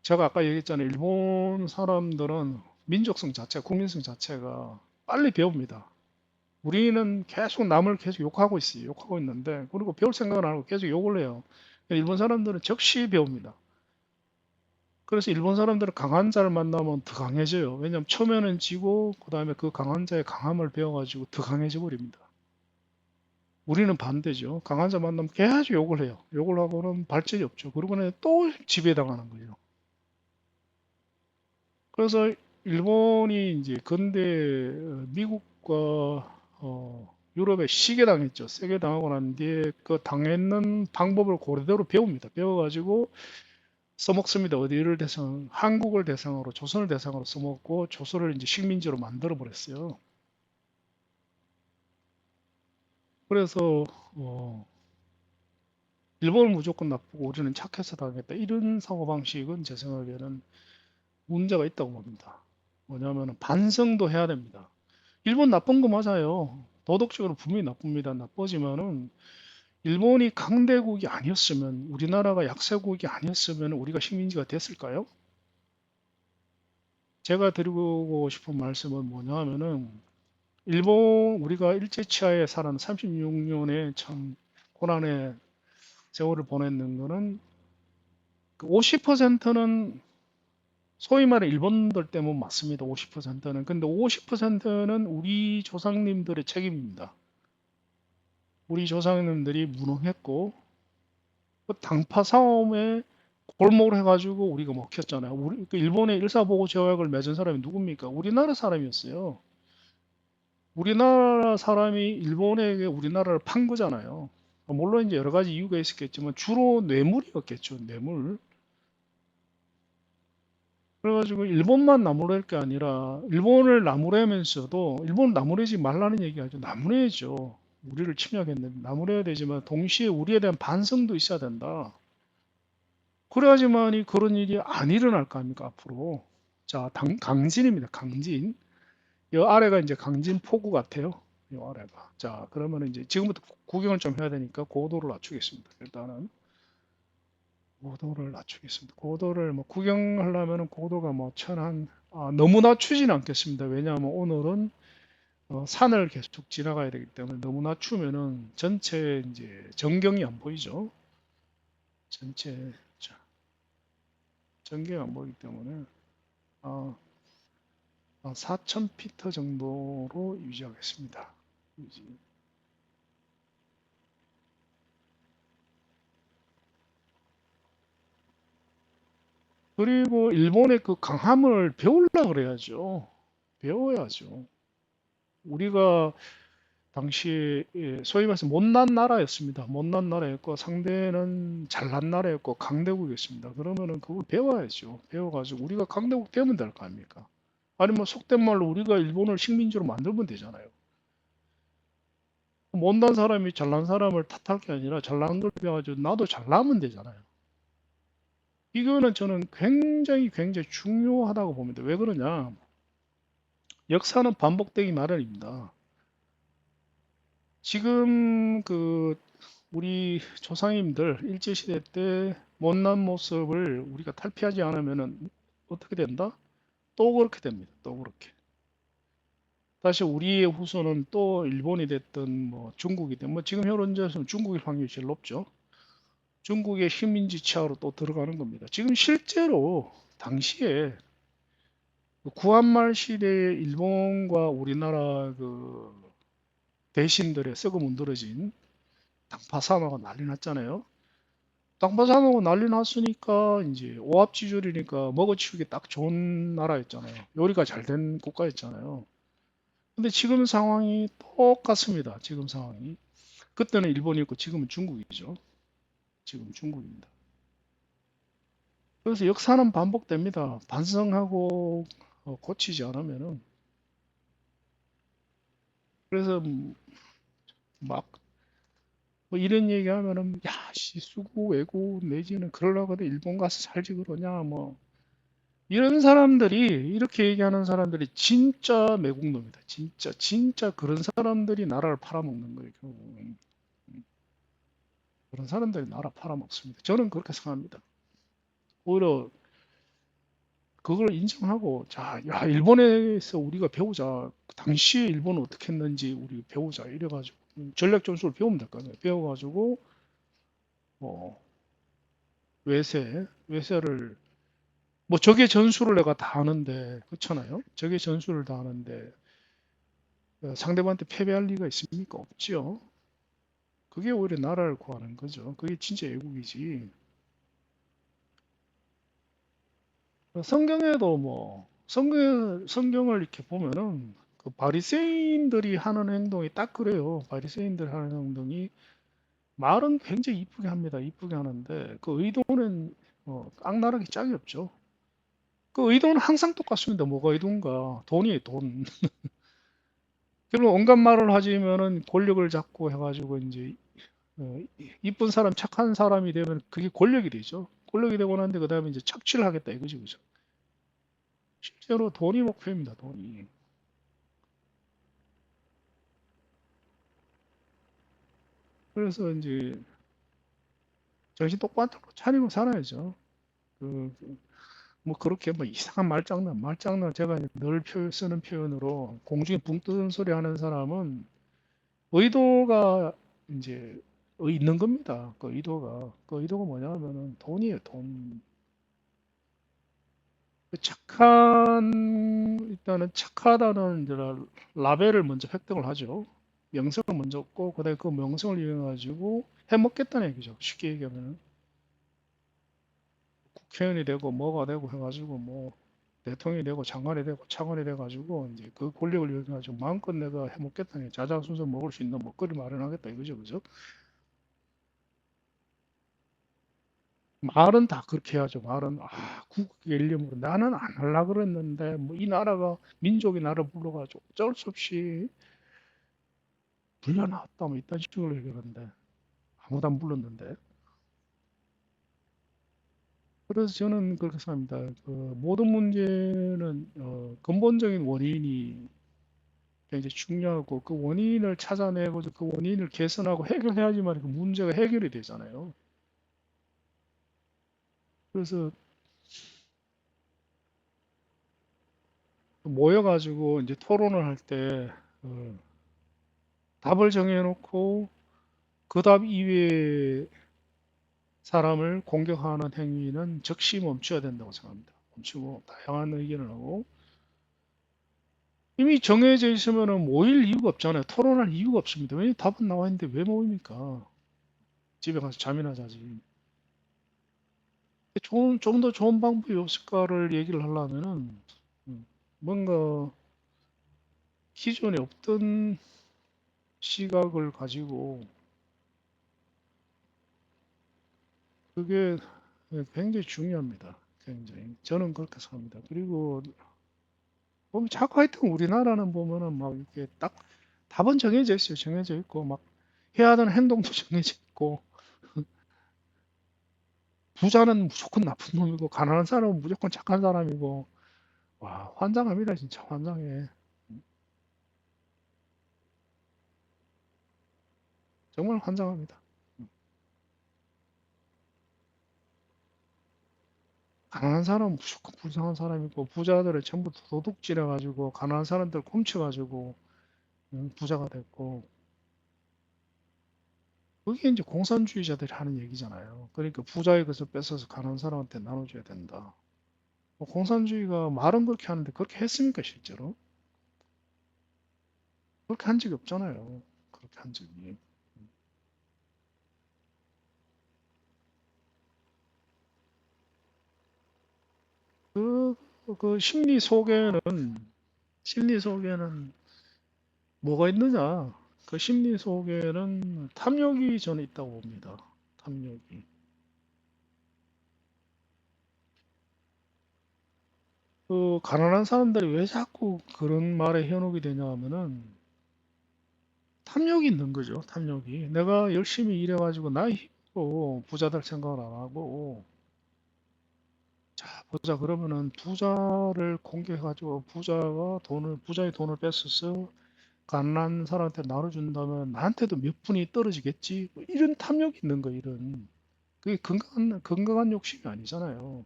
Speaker 1: 제가 아까 얘기했잖아요. 일본 사람들은 민족성 자체, 국민성 자체가 빨리 배웁니다. 우리는 계속 남을 계속 욕하고 있어요. 욕하고 있는데 그리고 배울 생각을 안 하고 계속 욕을 해요. 일본 사람들은 즉시 배웁니다. 그래서 일본 사람들은 강한 자를 만나면 더 강해져요. 왜냐하면 처음에는 지고 그 다음에 그 강한 자의 강함을 배워가지고 더 강해져 버립니다. 우리는 반대죠. 강한 자 만나면 계속 욕을 해요. 욕을 하고는 발전이 없죠. 그러고는 또 지배당하는 거예요. 그래서 일본이 이제 근대 미국과 유럽에 시게 당했죠. 세게 당하고 난 뒤에 그 당했는 방법을 그대로 배웁니다. 배워가지고 써먹습니다. 어디를 한국을 대상으로, 조선을 대상으로 써먹고 조선을 이제 식민지로 만들어 버렸어요. 그래서 어, 일본은 무조건 나쁘고 우리는 착해서 당했다. 이런 사고방식은 제 생각에는 문제가 있다고 봅니다. 뭐냐면 반성도 해야 됩니다. 일본 나쁜 거 맞아요. 도덕적으로 분명히 나쁩니다. 나쁘지만은 일본이 강대국이 아니었으면 우리나라가 약세국이 아니었으면 우리가 식민지가 됐을까요? 제가 드리고 싶은 말씀은 뭐냐 하면은 일본 우리가 일제치하에 살았는 36년의 참 고난의 세월을 보냈는 거는 50%는 소위 말해 일본들 때문 맞습니다. 50%는. 근데 50%는 우리 조상님들의 책임입니다. 우리 조상님들이 무능했고 그 당파 싸움에 골몰 해가지고 우리가 먹혔잖아요. 우리 그 일본의 일사보고条約을 맺은 사람이 누굽니까? 우리나라 사람이었어요. 우리나라 사람이 일본에게 우리나라를 판 거잖아요. 물론 이제 여러 가지 이유가 있었겠지만 주로 뇌물이었겠죠. 뇌물. 그래가지고 일본만 나무랄 게 아니라 일본을 나무래면서도 일본 나무래지 말라는 얘기 아니죠. 나무래야죠. 우리를 침략했는데 나무래야 되지만 동시에 우리에 대한 반성도 있어야 된다. 그래야지만이 그런 일이 안 일어날 거 아닙니까 앞으로. 자, 강진입니다. 강진. 이 아래가 이제 강진 포구 같아요. 이 아래가. 자, 그러면 이제 지금부터 구경을 좀 해야 되니까 고도를 낮추겠습니다. 일단은 고도를 낮추겠습니다. 고도를 뭐 구경하려면 고도가 뭐 천한 너무 낮추지는 않겠습니다. 왜냐하면 오늘은 산을 계속 지나가야 되기 때문에 너무 낮추면은 전체 이제 전경이 안 보이죠. 전체 자, 전경이 안 보이기 때문에 아, 4,000피트 정도로 유지하겠습니다. 유지. 그리고 일본의 그 강함을 배우려 그래야죠. 배워야죠. 우리가 당시에 소위 말해서 못난 나라였습니다. 못난 나라였고 상대는 잘난 나라였고 강대국이었습니다. 그러면은 그걸 배워야죠. 배워가지고 우리가 강대국 되면 될 거 아닙니까? 아니 면 속된 말로 우리가 일본을 식민지로 만들면 되잖아요. 못난 사람이 잘난 사람을 탓할 게 아니라 잘난 걸 배워가지고 나도 잘나면 되잖아요. 이거는 저는 굉장히 중요하다고 봅니다. 왜 그러냐? 역사는 반복되기 마련입니다. 지금 그 우리 조상님들 일제시대 때 못난 모습을 우리가 탈피하지 않으면 어떻게 된다? 또 그렇게 됩니다. 또 그렇게. 다시 우리의 후손은 또 일본이 됐든 뭐 중국이 됐든 뭐 지금 현재에서는 중국일 확률이 제일 높죠. 중국의 식민지 치하로 또 들어가는 겁니다. 지금 실제로 당시에 구한말 시대에 일본과 우리나라 그 대신들의 썩어 문드러진 당파사마가 난리 났잖아요. 당파사마가 난리 났으니까 이제 오합지졸이니까 먹어치우기 딱 좋은 나라였잖아요. 요리가 잘 된 국가였잖아요. 근데 지금 상황이 똑같습니다. 지금 상황이. 그때는 일본이었고 지금은 중국이죠. 지금 중국입니다. 그래서 역사는 반복됩니다. 반성하고 고치지 않으면은 그래서 막 뭐 이런 얘기하면은 야, 씨, 수구 외고 내지는 그러려고 일본 가서 살지 그러냐 뭐 이런 사람들이 이렇게 얘기하는 사람들이 진짜 매국노입니다. 진짜 진짜 그런 사람들이 나라를 팔아먹는 거예요. 결국은. 그런 사람들이 나라 팔아먹습니다. 저는 그렇게 생각합니다. 오히려 그걸 인정하고 자, 야, 일본에서 우리가 배우자. 당시에 일본은 어떻게 했는지 우리 배우자 이래가지고 전략 전술을 배우면 될 거 아니에요. 배워가지고 뭐 외세를 뭐 적의 전술을 내가 다 아는데 그렇잖아요. 적의 전술을 다 아는데 상대방한테 패배할 리가 있습니까? 없지요. 그게 오히려 나라를 구하는 거죠. 그게 진짜 애국이지. 성경에도 뭐 성경을 이렇게 보면은 그 바리새인들이 하는 행동이 딱 그래요. 바리새인들 하는 행동이 말은 굉장히 이쁘게 합니다. 이쁘게 하는데 그 의도는 악랄하기 짝이 없죠. 그 의도는 항상 똑같습니다. 뭐가 의도인가? 돈이에요, 돈. 결국 온갖 말을 하지면은 권력을 잡고 해가지고 이제 이쁜 사람, 착한 사람이 되면 그게 권력이 되죠. 권력이 되고 난데 그 다음에 이제 착취를 하겠다 이거지, 그죠? 실제로 돈이 목표입니다, 돈이. 그래서 이제 정신 똑바로 차리고 살아야죠. 그, 뭐 그렇게 뭐 이상한 말장난 제가 이제 늘 쓰는 표현으로 공중에 붕 뜨는 소리 하는 사람은 의도가 이제 있는 겁니다. 그 의도가 뭐냐면은 돈이에요, 돈. 일단은 착하다는 이제 라벨을 먼저 획득을 하죠. 명성을 먼저 얻고, 그다음에 그 명성을 이용해가지고 해먹겠다는 얘기죠. 쉽게 얘기하면은. 국회의원이 되고, 뭐가 되고 해가지고, 뭐, 대통령이 되고, 장관이 되고, 차관이 돼가지고, 이제 그 권력을 이용해가지고 마음껏 내가 해먹겠다는 자자손손 먹을 수 있는 먹거리 마련하겠다 이거죠. 그죠? 말은 다 그렇게 해야죠. 말은, 국익의 일념으로 나는 안 하려고 그랬는데, 뭐, 이 나라가, 민족이 나를 불러가지고 어쩔 수 없이 불려나왔다 뭐 이딴 식으로 얘기하는데 아무도 안 불렀는데 그래서 저는 그렇게 생각합니다. 그 모든 문제는 근본적인 원인이 굉장히 중요하고 그 원인을 찾아내고 그 원인을 개선하고 해결해야지만 그 문제가 해결이 되잖아요. 그래서 모여가지고 이제 토론을 할 때 답을 정해놓고 그 답 이외에 사람을 공격하는 행위는 즉시 멈춰야 된다고 생각합니다. 멈추고 다양한 의견을 하고 이미 정해져 있으면은 모일 이유가 없잖아요. 토론할 이유가 없습니다. 왜 답은 나와 있는데 왜 모입니까? 집에 가서 잠이나 자지. 좀 더 좋은 방법이 없을까를 얘기를 하려면은 뭔가 기존에 없던 시각을 가지고 그게 굉장히 중요합니다. 굉장히 저는 그렇게 생각합니다. 그리고 보면 자꾸 하여튼 우리나라는 보면은 막 이렇게 딱 답은 정해져 있어요. 정해져 있고 막 해야 되는 행동도 정해져 있고 부자는 무조건 나쁜 놈이고 가난한 사람은 무조건 착한 사람이고 와 환장합니다 진짜 환장해 정말 환장합니다. 가난한 사람은 무조건 불쌍한 사람이고 부자들을 전부 도둑질해 가지고 가난한 사람들 훔쳐 가지고 부자가 됐고 그게 이제 공산주의자들이 하는 얘기잖아요. 그러니까 부자의 것을 뺏어서 가난한 사람한테 나눠줘야 된다. 뭐 공산주의가 말은 그렇게 하는데 그렇게 했습니까 실제로? 그렇게 한 적이 없잖아요. 그렇게 한 적이. 그, 그 심리 속에는 뭐가 있느냐? 그 심리 속에는 탐욕이 저는 있다고 봅니다. 탐욕이. 그 가난한 사람들이 왜 자꾸 그런 말에 현혹이 되냐 하면은 탐욕이 있는 거죠. 탐욕이. 내가 열심히 일해가지고 나의 힘으로 부자 될 생각을 안 하고, 자, 보자. 그러면은 부자를 공개해가지고 부자의 돈을 뺏어서 가난한 사람한테 나눠준다면 나한테도 몇 푼이 떨어지겠지. 뭐 이런 탐욕이 있는 거, 이런. 그게 건강한 욕심이 아니잖아요.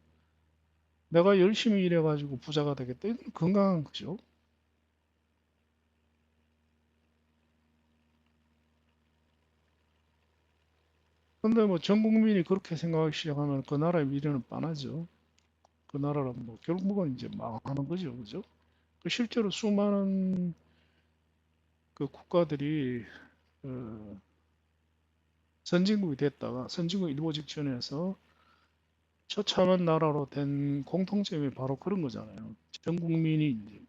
Speaker 1: 내가 열심히 일해가지고 부자가 되겠다. 이건 건강한 거죠. 근데 뭐 전 국민이 그렇게 생각하기 시작하면 그 나라의 미래는 빤하죠. 그 나라는 뭐 결국은 이제 망하는 거죠. 그죠? 그 실제로 수많은 그 국가들이 어, 선진국이 됐다가 선진국 일보 직전에서 처참한 나라로 된 공통점이 바로 그런 거잖아요. 전 국민이 이제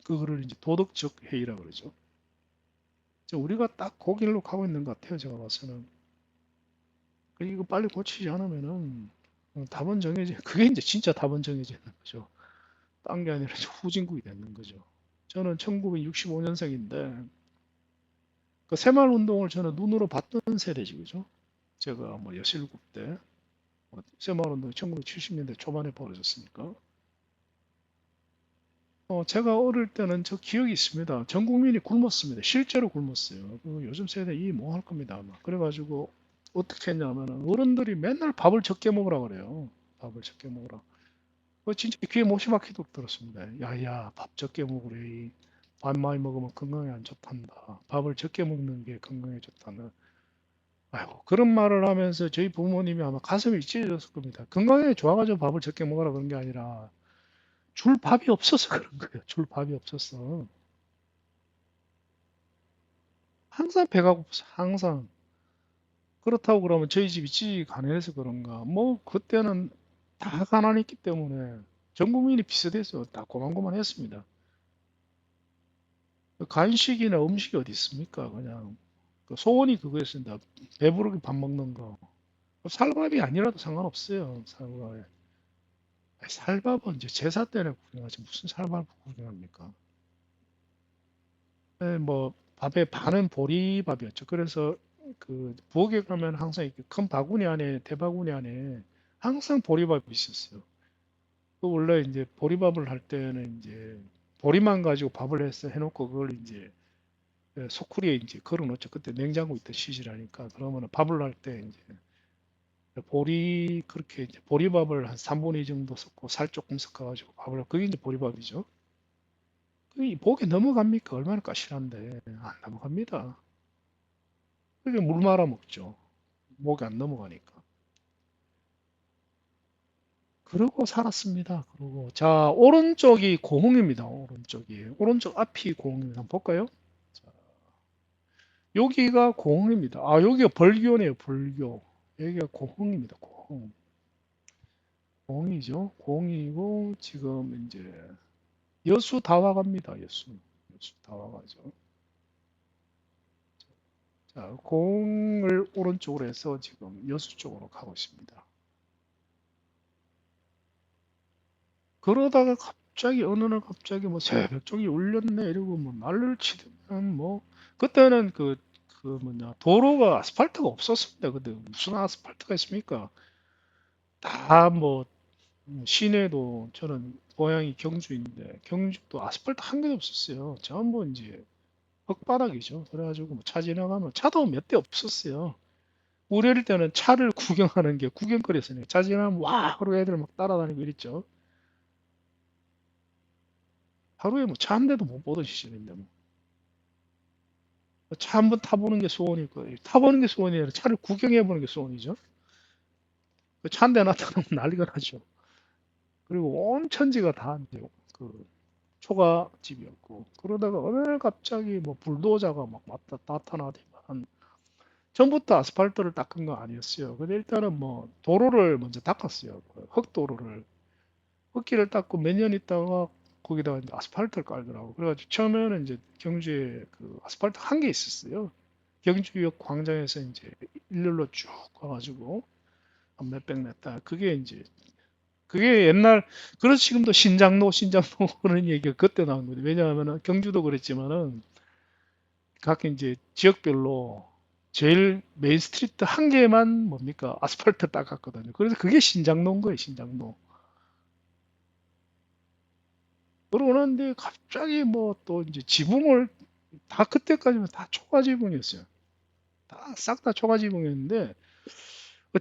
Speaker 1: 그거를 이제 도덕적 해이라 그러죠. 우리가 딱 그 길로 가고 있는 것 같아요. 제가 봐서는. 이거 빨리 고치지 않으면은 답은 정해져. 그게 이제 진짜 답은 정해져 있는 거죠. 딴 게 아니라 후진국이 되는 거죠. 저는 1965년생인데 그 새마을 운동을 저는 눈으로 봤던 세대지 그죠? 제가 뭐 여실국 때 새마을 운동이 1970년대 초반에 벌어졌으니까 제가 어릴 때는 저 기억이 있습니다. 전 국민이 굶었습니다. 실제로 굶었어요. 요즘 세대 이 뭐 할 겁니다 아마. 그래가지고 어떻게 했냐면 어른들이 맨날 밥을 적게 먹으라 그래요. 밥을 적게 먹으라. 진짜 귀에 못이 막히도록 들었습니다. 야야 밥 적게 먹으래. 밥 많이 먹으면 건강에 안 좋단다. 밥을 적게 먹는 게 건강에 좋다는. 아이고 그런 말을 하면서 저희 부모님이 아마 가슴이 찢어졌을 겁니다. 건강에 좋아가지고 밥을 적게 먹으라 그런 게 아니라 줄 밥이 없어서 그런 거예요. 줄 밥이 없었어. 항상 배가 고프서 항상. 그렇다고 그러면 저희 집이 가난해서 그런가? 뭐 그때는 다 가난했기 때문에 전 국민이 비슷했어요. 다 고만고만했습니다. 간식이나 음식이 어디 있습니까? 그냥 그 소원이 그거였습니다. 배부르게 밥 먹는 거. 살밥이 아니라도 상관없어요. 살밥에. 살밥은 이제 제사 때나 구경하지 무슨 살밥을 구경합니까? 뭐 밥의 반은 보리밥이었죠. 그래서 그 부엌에 가면 항상 이렇게 큰 바구니 안에 대바구니 안에 항상 보리밥이 있었어요. 그 원래 이제 보리밥을 할 때는 이제 보리만 가지고 밥을 해서 해놓고 그걸 이제 소쿠리에 이제 걸어놓죠. 그때 냉장고 있던 시절이니까 그러면 밥을 할 때 이제 그렇게 이제 보리밥을 한 3분의 2 정도 섞고 살 조금 섞어가지고 그게 이제 보리밥이죠. 그게 목에 넘어갑니까? 얼마나 까실한데 안 넘어갑니다. 그게 물 말아 먹죠. 목에 안 넘어가니까. 그러고 살았습니다. 그러고 자 오른쪽이 고흥입니다. 오른쪽 앞이 고흥입니다. 한번 볼까요? 자, 여기가 고흥입니다. 아 여기가 벌교네요. 벌교. 여기가 고흥입니다. 고흥. 고흥이죠. 고흥이고 지금 이제 여수 다 와갑니다. 여수 다 와가죠. 자 고흥을 오른쪽으로 해서 지금 여수 쪽으로 가고 있습니다. 그러다가 갑자기 어느 날 갑자기 뭐 새벽종이 울렸네 이러고 뭐 난리를 치더만 뭐 그때는 그 뭐냐 도로가 아스팔트가 없었습니다. 근데 무슨 아스팔트가 있습니까? 다 뭐 시내도 저는 고향이 경주인데 경주도 아스팔트 한 개도 없었어요. 전부 이제 흙바닥이죠. 그래가지고 뭐 차 지나가면 차도 몇 대 없었어요. 우리 어릴 때는 차를 구경하는 게 구경거리였으니까 차 지나면 와 하루 애들 막 따라다니고 이랬죠. 하루에 뭐 차 한 대도 못 보던 시절인데 뭐. 차 한번 타보는 게 소원일 거예요. 타보는 게 소원이 아니라 차를 구경해보는 게 소원이죠. 차 한 대 나타나면 난리가 나죠. 그리고 온 천지가 다 이제 그 초가집이었고 그러다가 어느 날 갑자기 뭐 불도저가 막 왔다 나타나더만 전부터 아스팔트를 닦은 거 아니었어요. 근데 일단은 뭐 도로를 먼저 닦았어요. 그 흙도로를 흙길을 닦고 몇 년 있다가 거기다가 이제 아스팔트를 깔더라고. 그래가지고 처음에는 이제 경주에 그 아스팔트 한 개 있었어요. 경주역 광장에서 이제 일렬로 쭉 가가지고 한 몇백 메타. 그게 옛날 그래서 지금도 신장로 그런 얘기가 그때 나온 거죠. 왜냐하면 경주도 그랬지만은 각 이제 지역별로 제일 메인 스트리트 한 개만 뭡니까 아스팔트 닦았거든요. 그래서 그게 신장로인 거예요, 신장로. 그러고 나는데 갑자기 뭐 또 이제 지붕을 다 그때까지는 다 초가 지붕이었어요. 다 싹 다 초가 지붕이었는데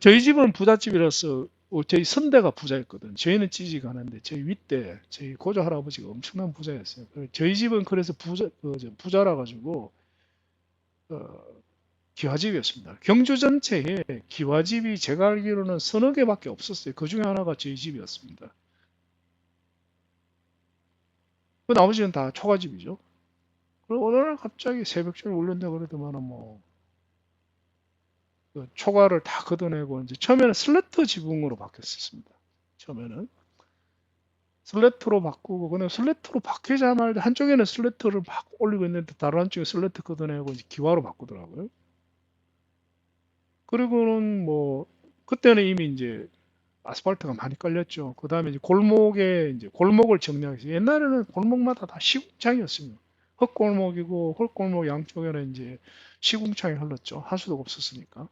Speaker 1: 저희 집은 부잣집이라서 저희 선대가 부자였거든. 저희는 찌지가 않았는데 저희 윗대 저희 고조 할아버지가 엄청난 부자였어요. 저희 집은 그래서 부자라 가지고 어, 기와집이었습니다. 경주 전체에 기와집이 제가 알기로는 서너 개밖에 없었어요. 그 중에 하나가 저희 집이었습니다. 그 나머지는 다 초가집이죠. 그리고 어느 날 갑자기 새벽쯤에 울린다 그러더만은 뭐 그 초가를 다 걷어내고 이제 처음에는 슬래터 지붕으로 바뀌었습니다. 처음에는 슬래터로 바꾸고 그냥 슬래터로 바뀌자마자 한쪽에는 슬래터를 막 올리고 있는데 다른 한쪽에 슬래터 걷어내고 이제 기와로 바꾸더라고요. 그리고는 뭐 그때는 이미 이제 아스팔트가 많이 깔렸죠. 그 다음에 이제 골목에 이제 골목을 정리하기 위해서 옛날에는 골목마다 다 시궁창이었습니다. 흙골목이고 흙골목 양쪽에는 이제 시궁창이 흘렀죠. 하수도가 없었으니까.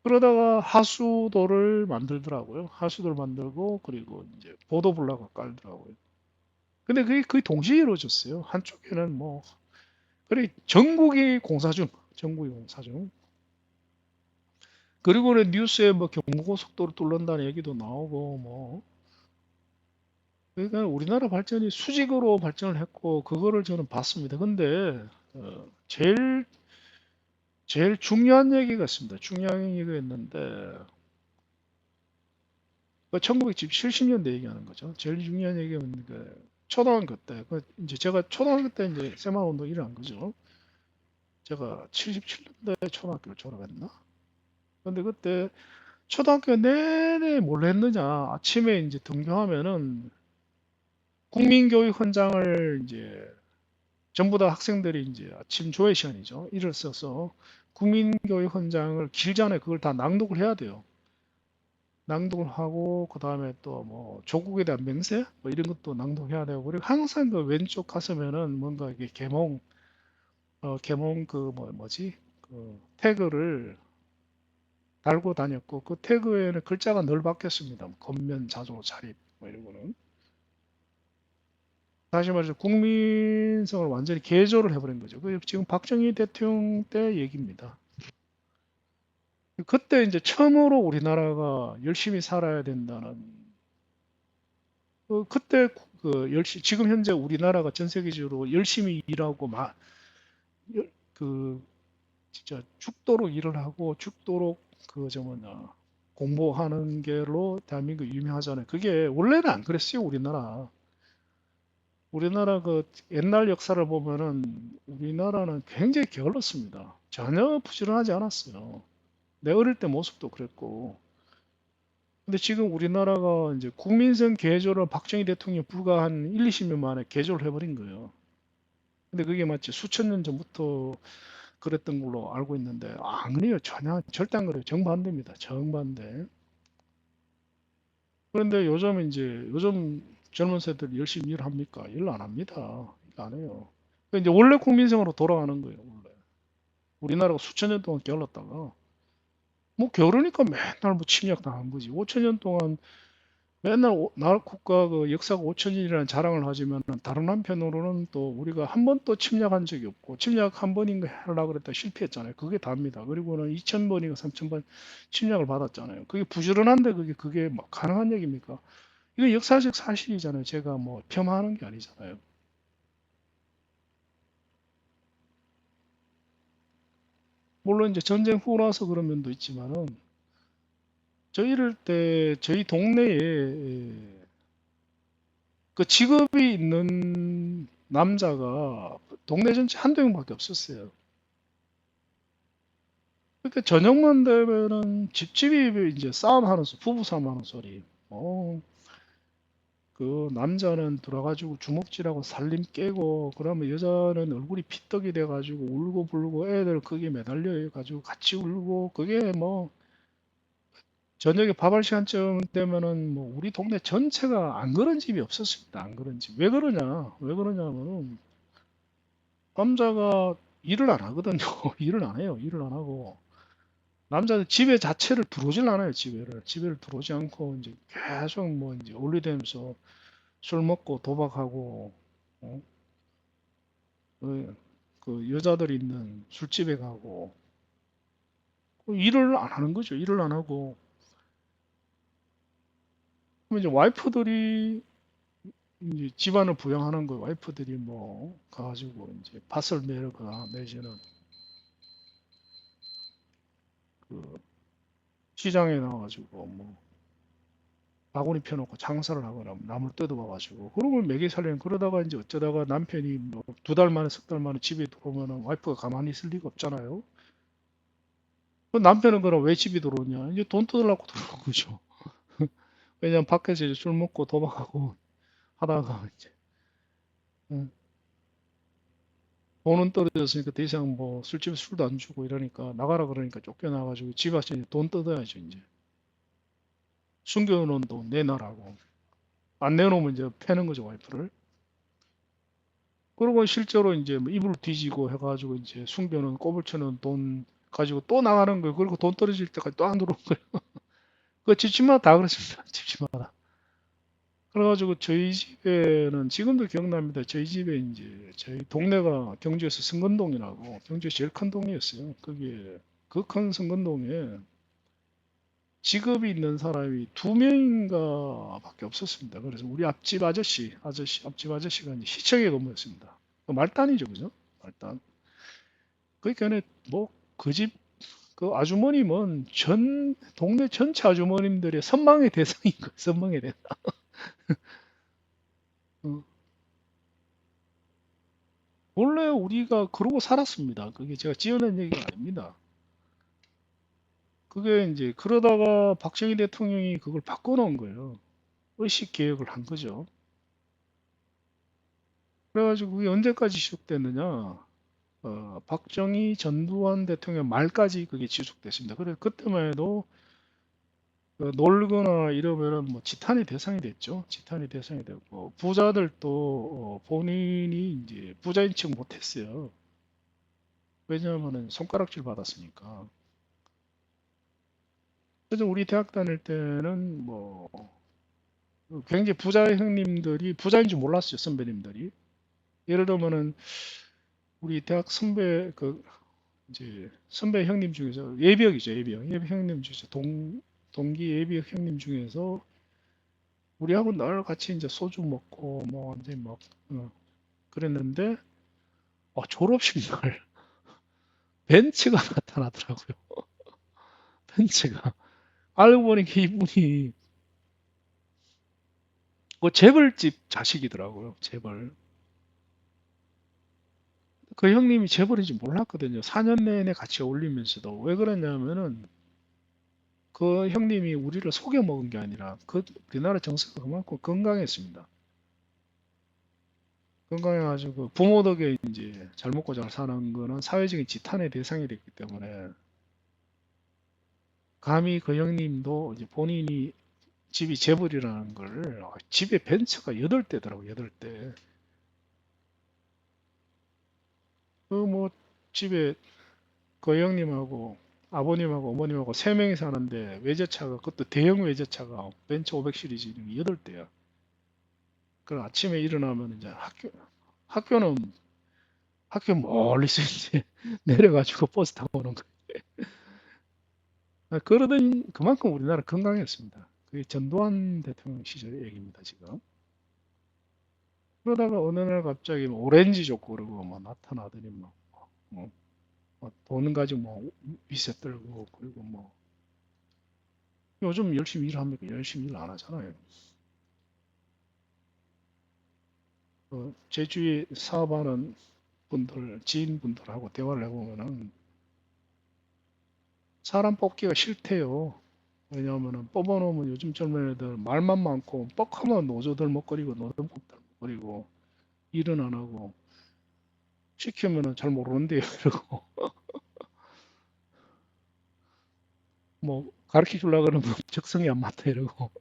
Speaker 1: 그러다가 하수도를 만들더라고요. 하수도를 만들고 그리고 이제 보도블럭을 깔더라고요. 근데 그게 거의 동시에 이루어졌어요. 한쪽에는 뭐 그래 전국이 공사 중, 전국이 공사 중. 그리고는 뉴스에 뭐 경부고속도로 뚫는다는 얘기도 나오고 뭐 그러니까 우리나라 발전이 수직으로 발전을 했고 그거를 저는 봤습니다. 근데 제일 중요한 얘기가 있습니다. 중요한 얘기가 있는데 그 1970년대 얘기하는 거죠. 제일 중요한 얘기는 그 초등학교 때, 그 이제 제가 초등학교 때 이제 새마을운동 일어난 거죠. 제가 77년도에 초등학교를 졸업했나? 근데 그때 초등학교 내내 뭘 했느냐? 아침에 이제 등교하면은 국민교육 현장을 이제 전부 다 학생들이 이제 아침 조회 시간이죠. 일을 써서 국민교육 현장을 길잖아요. 그걸 다 낭독을 해야 돼요. 낭독을 하고 그 다음에 또 뭐 조국에 대한 맹세 뭐 이런 것도 낭독해야 되고 그리고 항상 그 왼쪽 가슴에는 뭔가 이게 계몽 그 뭐지 그 태그를 달고 다녔고 그 태그에는 글자가 늘 바뀌었습니다. 겉면 자조 자립 뭐 이런 거는 다시 말해서 국민성을 완전히 개조를 해버린 거죠. 그 지금 박정희 대통령 때 얘기입니다. 그때 이제 처음으로 우리나라가 열심히 살아야 된다는 그때 지금 현재 우리나라가 전 세계적으로 열심히 일하고 그 진짜 죽도록 일을 하고 죽도록 저 뭐냐 공부하는 게로 대한민국 유명하잖아요. 그게 원래는 안 그랬어요, 우리나라. 우리나라 그 옛날 역사를 보면은 우리나라는 굉장히 게을렀습니다. 전혀 부지런하지 않았어요. 내 어릴 때 모습도 그랬고. 근데 지금 우리나라가 이제 국민성 개조를 박정희 대통령 불과 한 1, 20년 만에 개조를 해버린 거예요. 근데 그게 마치 수천 년 전부터 그랬던 걸로 알고 있는데 아니에요. 전혀 절대 안 그래요. 정반대입니다. 정반대. 그런데 요즘 젊은 세대들이 열심히 일합니까? 일 안 합니다. 일 안 해요. 그러니까 이제 원래 국민성으로 돌아가는 거예요. 원래. 우리나라가 수천 년 동안 게을렀다가 뭐 게으르니까 맨날 뭐 침략 당한 거지. 5천 년 동안 맨날 나라 국가 그 역사가 5천 년이라는 자랑을 하지만 다른 한편으로는 또 우리가 한 번도 침략한 적이 없고 침략 한 번인가 하려고 그랬다 실패했잖아요. 그게 답니다. 그리고는 2천 번인가 3천 번 침략을 받았잖아요. 그게 부지런한데 그게 뭐 가능한 얘기입니까? 이거 역사적 사실이잖아요. 제가 뭐 폄하하는 게 아니잖아요. 물론 이제 전쟁 후라서 그런 면도 있지만은 저희 이럴 때 저희 동네에 그 직업이 있는 남자가 동네 전체 한두 명밖에 없었어요. 그러니까 저녁만 되면은 집집이 이제 싸움하는 부부 싸움하는 소리. 그 남자는 들어가지고 주먹질하고 살림 깨고 그러면 여자는 얼굴이 피떡이 돼가지고 울고 불고 애들 거기에 매달려 가지고 같이 울고 그게 뭐 저녁에 밥할 시간쯤 되면은 뭐 우리 동네 전체가 안 그런 집이 없었습니다. 안 그런 집. 왜 그러냐? 왜 그러냐면은 남자가 일을 안 하거든요. 일을 안 해요. 일을 안 하고 남자들 집에 자체를 들어오질 않아요. 집에를 들어오지 않고 이제 계속 뭐 이제 올리대면서 술 먹고 도박하고 어? 그 여자들 있는 술집에 가고 일을 안 하는 거죠. 일을 안 하고 그러면 이제 와이프들이 이제 집안을 부양하는 거예요. 와이프들이 뭐 가가지고 이제 밭을 매거나 내지는 그 시장에 나와가지고 뭐 바구니 펴놓고 장사를 하거나 나물 뜯어봐가지고 그런 걸 매개 살려는 그러다가 이제 어쩌다가 남편이 뭐 2달 만에 3달 만에 집에 들어오면은 와이프가 가만히 있을 리가 없잖아요. 그 남편은 그럼 왜 집에 들어오냐? 이제 돈 뜯으려고 들어온 거죠. 왜냐면 밖에서 이제 술 먹고 도박하고 하다가 이제 응, 돈은 떨어졌으니까 더 이상 뭐 술집에 술도 안 주고 이러니까 나가라 그러니까 쫓겨나가지고 집 와서 이제 돈 뜯어야죠 이제. 숨겨놓은 돈 내놔라고. 안 내놓으면 이제 패는 거죠 와이프를. 그리고 실제로 이제 뭐 이불 뒤지고 해가지고 이제 숨겨놓은 꼬불쳐놓은 돈 가지고 또 나가는 거예요. 그리고 돈 떨어질 때까지 또 안 들어오는 거예요. 그 집집마다 다 그렇습니다. 집집마다. 그래가지고 저희 집에는 지금도 기억납니다. 저희 집에 이제 저희 동네가 경주에서 성건동이라고 경주에 제일 큰 동이었어요. 거기에 그 큰 성건동에 직업이 있는 사람이 2명인가 밖에 없었습니다. 그래서 우리 앞집 앞집 아저씨가 이제 시청에 근무했습니다. 그 말단이죠, 그죠? 말단. 그러니까 뭐, 그 집, 그 아주머님은 전, 동네 전체 아주머님들의 선망의 대상인 거예요, 선망의 대상. 어, 원래 우리가 그러고 살았습니다. 그게 제가 지어낸 얘기가 아닙니다. 그게 이제 그러다가 박정희 대통령이 그걸 바꿔놓은 거예요. 의식 개혁을 한 거죠. 그래가지고 그게 언제까지 지속됐느냐? 박정희 전두환 대통령 말까지 그게 지속됐습니다. 그래서 그때만 해도 놀거나 이러면은 뭐 지탄의 대상이 됐죠. 지탄의 대상이 되고 부자들도 본인이 이제 부자인 척 못했어요. 왜냐하면은 손가락질 받았으니까. 그래서 우리 대학 다닐 때는 뭐 굉장히 부자 형님들이 부자인 줄 몰랐어요. 선배님들이. 예를 들면은 우리 대학 선배 그 이제 선배 형님 중에서 예비역이죠. 예비역 형님 중에서 동기 예비역 형님 중에서 우리하고 늘 같이 이제 소주 먹고 뭐 이제 막 그랬는데 졸업식 날 벤츠가 나타나더라고요. 벤츠가 알고 보니까 이분이 그 재벌집 자식이더라고요. 재벌. 그 형님이 재벌인지 몰랐거든요. 4년 내내 같이 어울리면서도 왜 그러냐면은 그 형님이 우리를 속여 먹은 게 아니라 그 우리나라 정서가 그만큼 건강했습니다. 건강해가지고 부모 덕에 이제 잘 먹고 잘 사는 거는 사회적인 지탄의 대상이 됐기 때문에 감히 그 형님도 이제 본인이 집이 재벌이라는 걸 집에 벤츠가 8대더라고 8대. 그 뭐 집에 그 형님하고 아버님하고 어머님하고 3명이 사는데 외제차가 그것도 대형 외제차가 벤츠 500 시리즈 8대야. 그 아침에 일어나면 이제 학교는 학교 멀리서 이제 내려가지고 버스 타고 오는 거예요. 그러던 그만큼 우리나라 건강했습니다. 그게 전두환 대통령 시절 얘기입니다, 지금. 그러다가 어느 날 갑자기 뭐 오렌지족 그러고 뭐 나타나더니 뭐, 돈 가지고 뭐 위세 떨고 그리고 뭐 요즘 열심히 일합니까? 열심히 일 안 하잖아요. 제 주위에 사업하는 분들, 지인분들하고 대화를 해보면은 사람 뽑기가 싫대요. 왜냐하면은 뽑아놓으면 요즘 젊은 애들 말만 많고 뻑하면 노조들먹거리고 노조들먹거리고 일은 안 하고 시키면은 잘 모르는데요 이러고 뭐 가르쳐 주려고 그러면 적성이 안 맞다 이러고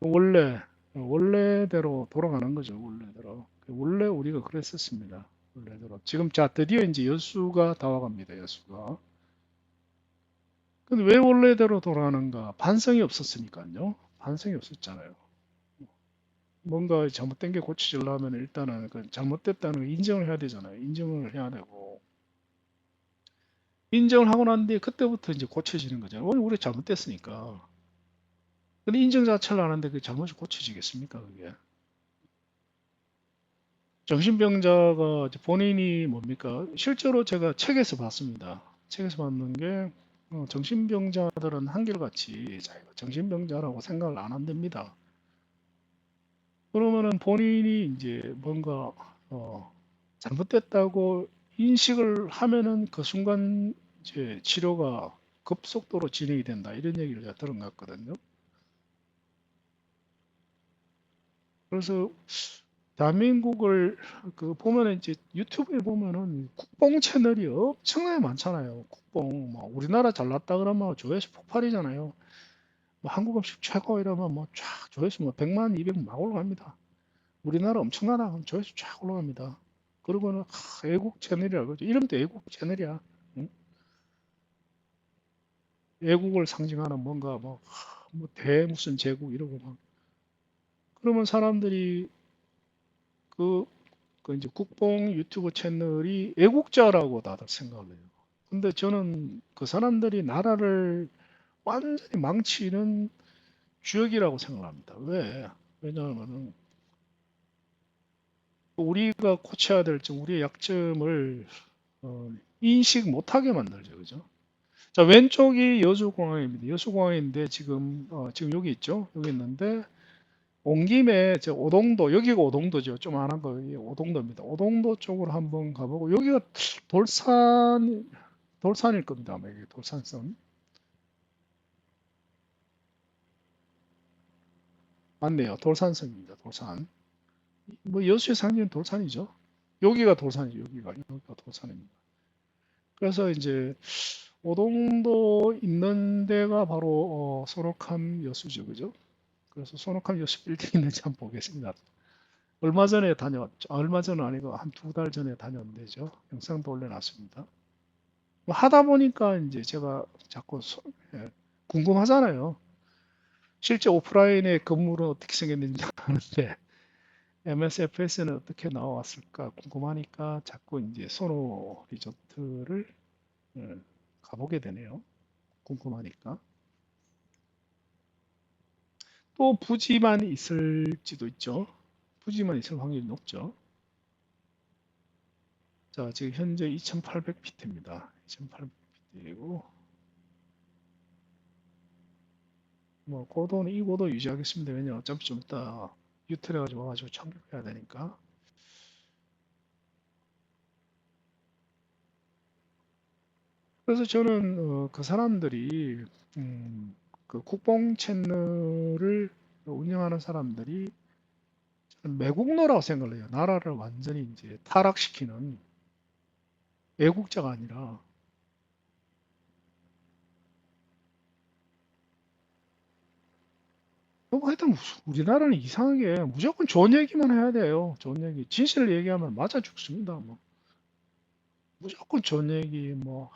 Speaker 1: 원래 원래대로 돌아가는 거죠. 원래대로. 원래 우리가 그랬었습니다. 원래대로. 지금 자 드디어 이제 여수가 다와갑니다. 여수가. 근데 왜 원래대로 돌아가는가? 반성이 없었으니까요. 반성이 없었잖아요. 뭔가 잘못된 게 고쳐지려면 일단은 그 잘못됐다는 걸 인정을 해야 되잖아요. 인정을 해야 되고 인정을 하고 난 뒤에 그때부터 이제 고쳐지는 거잖아요. 오늘 우리 잘못됐으니까. 근데 인정 자체를 안 하는데 그 잘못이 고쳐지겠습니까? 그게. 정신병자가 이제 본인이 뭡니까? 실제로 제가 책에서 봤습니다. 책에서 봤는 게 정신병자들은 한결같이 자기가 정신병자라고 생각을 안 한답니다. 그러면은 본인이 이제 뭔가 잘못됐다고 인식을 하면은 그 순간 이제 치료가 급속도로 진행이 된다 이런 얘기를 제가 들은 것 같거든요. 그래서 대한민국을 그 보면은 이제 유튜브에 보면은 국뽕 채널이 엄청나게 많잖아요. 국뽕 뭐 우리나라 잘났다 그러면 조회수 폭발이잖아요. 뭐 한국 음식 최고 이러면 뭐 쫙 조회수 뭐 100만, 200만 막 올라갑니다. 우리나라 엄청나다 하면 조회수 쫙 올라갑니다. 그러고는 애국 채널이라 그러죠. 이름도 애국 채널이야. 응? 애국을 상징하는 뭔가 뭐 무슨 제국 이러고 막 그러면 사람들이 그, 그 이제 국뽕 유튜브 채널이 애국자라고 다들 생각을 해요. 근데 저는 그 사람들이 나라를 완전히 망치는 주역이라고 생각합니다. 왜? 왜냐하면은 우리가 고쳐야 될 점, 우리의 약점을 인식 못하게 만들죠, 그죠? 자, 왼쪽이 여수공항입니다. 여수공항인데 지금 여기 있죠? 여기 있는데 온 김에 저 오동도, 여기가 오동도죠. 좀 안 한 거, 여기 오동도입니다. 오동도 쪽으로 한번 가보고 여기가 돌산일 겁니다. 아마 여기 돌산선. 맞네요. 돌산선입니다. 돌산. 뭐 여수의 상징은 돌산이죠. 여기가 돌산이죠. 여기가 돌산입니다. 그래서 이제 오동도 있는 데가 바로 소록함 여수죠. 그죠? 그래서 소록함 여수 빌딩 있는지 한번 보겠습니다. 얼마 전은 아니고 한 두 달 전에 다녀온대죠. 영상도 올려놨습니다. 뭐 하다 보니까 이제 제가 자꾸 예, 궁금하잖아요. 실제 오프라인의 건물은 어떻게 생겼는지 아는데 MSFS는 어떻게 나왔을까 궁금하니까 자꾸 이제 소노 리조트를 예, 가보게 되네요. 궁금하니까. 또 부지만 있을지도 있죠. 부지만 있을 확률이 높죠. 자, 지금 현재 2800피트입니다. 2800피트이고, 뭐, 고도는 이 고도 유지하겠습니다. 왜냐면 어차피 좀 이따 유턴해가지고 와가지고 착륙해야 되니까. 그래서 저는 그 사람들이 그 국뽕 채널을 운영하는 사람들이 저는 매국노라고 생각을 해요. 나라를 완전히 이제 타락시키는 애국자가 아니라 하여튼 우리나라는 이상하게 무조건 좋은 얘기만 해야 돼요. 좋은 얘기. 진실을 얘기하면 맞아 죽습니다. 뭐 무조건 좋은 얘기 뭐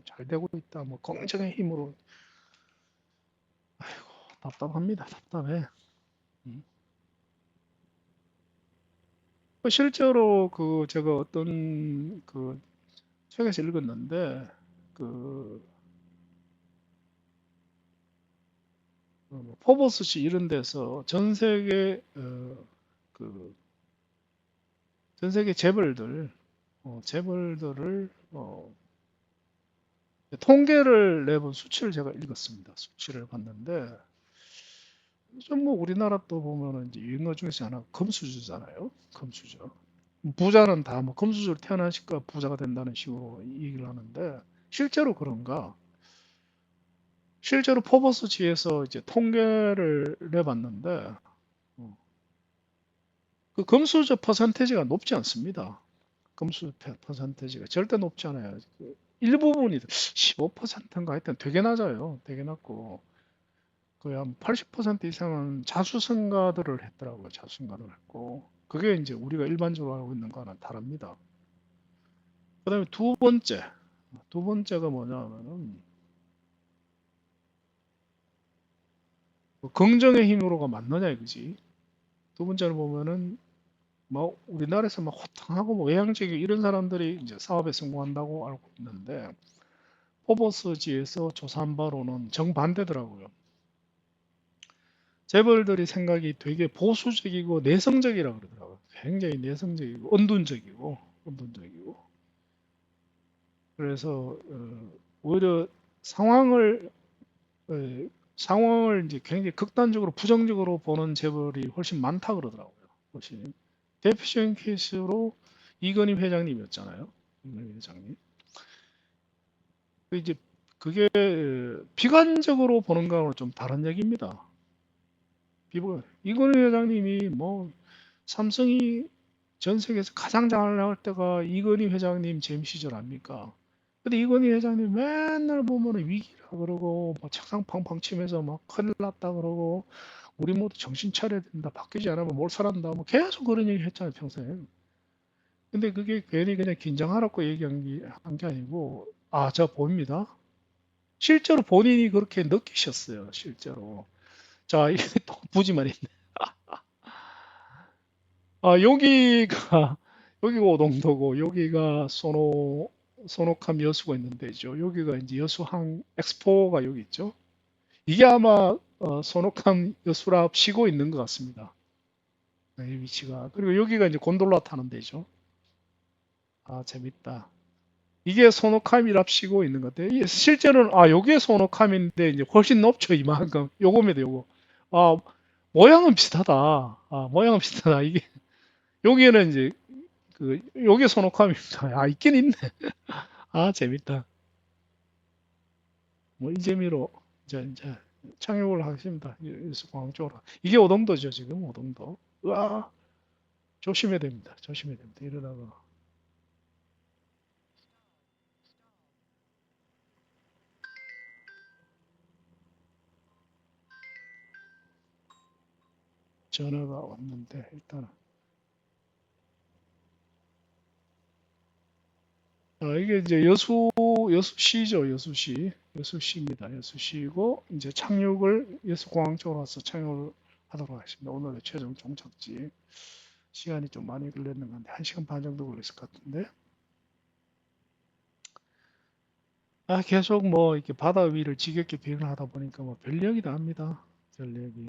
Speaker 1: 잘 되고 있다. 뭐 공정의 힘으로 답답합니다. 답답해. 음. 실제로 그 제가 어떤 그 책에서 읽었는데 그 포버스시 이런 데서 그 전 세계 재벌들을 통계를 내본 수치를 제가 읽었습니다. 수치를 봤는데 좀 뭐 우리나라 또 보면은 이제 유행어 중에서 하나 금수저잖아요. 금수저. 부자는 다 뭐 금수저로 태어나니까 부자가 된다는 식으로 얘기를 하는데 실제로 그런가? 실제로 포버스지에서 이제 통계를 내봤는데 어, 그 금수저 퍼센테이지가 높지 않습니다. 금수 퍼센테이지가 절대 높지 않아요. 그 일부분이 15%인가 하여튼 되게 낮아요. 되게 낮고 거의 한 80% 이상은 자수성가들을 했더라고요. 자수성가를 했고 그게 이제 우리가 일반적으로 알고 있는 거와는 다릅니다. 그다음에 두 번째가 뭐냐면은 뭐 긍정의 힘으로가 맞느냐 이거지. 두 번째를 보면은 뭐 우리나라에서 막 호탕하고 뭐 외향적이고 이런 사람들이 이제 사업에 성공한다고 알고 있는데 포버스지에서 조사한 바로는 정반대더라고요. 재벌들이 생각이 되게 보수적이고 내성적이라고 그러더라고요. 굉장히 내성적이고 은둔적이고. 그래서 오히려 상황을 어, 상황을 이제 굉장히 극단적으로 부정적으로 보는 재벌이 훨씬 많다 그러더라고요. 훨씬 대표적인 케이스로 이건희 회장님이었잖아요. 이건희 회장님. 그 이제 그게 비관적으로 보는 거하고는 좀 다른 얘기입니다. 이건희 회장님이 뭐 삼성이 전 세계에서 가장 잘 나갈 때가 이건희 회장님 재임 시절 아닙니까? 근데 이건희 회장님 맨날 보면 위기라 그러고 뭐 책상 팡팡 치면서 막 큰일 났다 그러고 우리 모두 정신 차려야 된다. 바뀌지 않으면 못 살았다. 뭐 계속 그런 얘기 했잖아요, 평생. 근데 그게 괜히 그냥 긴장하라고 얘기한 게 아니고, 아, 저 보입니다. 실제로 본인이 그렇게 느끼셨어요, 실제로. 자, 이게 또 부지만 있네. 아, 여기가 오동도고, 여기가 소노캄 여수가 있는 데죠. 여기가 이제 여수항 엑스포가 여기 있죠. 이게 아마 소노캄 여수랍 쉬고 있는 것 같습니다. 네, 이 위치가. 그리고 여기가 이제 곤돌라 타는 데죠. 아, 재밌다. 이게 소노캄이랍시고 있는 것 같아요. 실제로는 요게 소노캄인데 이제 훨씬 높죠 이만큼. 요겁니다 요거. 아 모양은 비슷하다. 모양은 비슷하다. 이게 여기에는 이제 요게 소노캄입니다. 있긴 있네. 재밌다. 뭐 이 재미로 이제 착륙을 하겠습니다. 여수공항 쪽으로. 이게 오동도죠 지금 오동도. 으아 조심해야 됩니다. 조심해야 됩니다. 이러다가 전화가 왔는데 일단 이게 이제 여수시죠, 여수시. 여수시입니다. 여수시고, 이제 착륙을, 여수공항 쪽으로 와서 착륙을 하도록 하겠습니다. 오늘의 최종 종착지. 시간이 좀 많이 걸렸는 건데, 1시간 반 정도 걸렸을 것 같은데. 계속 뭐, 이렇게 바다 위를 지겹게 비행을 하다 보니까 뭐, 별 얘기 다 합니다. 별 얘기.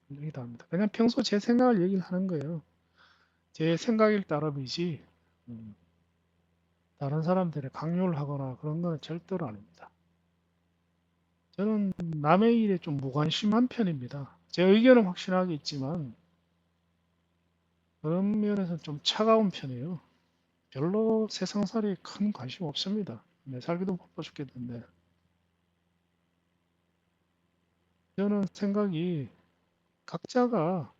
Speaker 1: 별 얘기 다 합니다. 그냥 평소 제 생각을 얘기를 하는 거예요. 제 생각일 따름이지, 음, 다른 사람들의 강요를 하거나 그런 건 절대로 아닙니다. 저는 남의 일에 좀 무관심한 편입니다. 제 의견은 확실하게 있지만 그런 면에서 좀 차가운 편이에요. 별로 세상살이에 큰 관심 없습니다. 내 살기도 바빠 죽겠는데 저는 생각이 각자가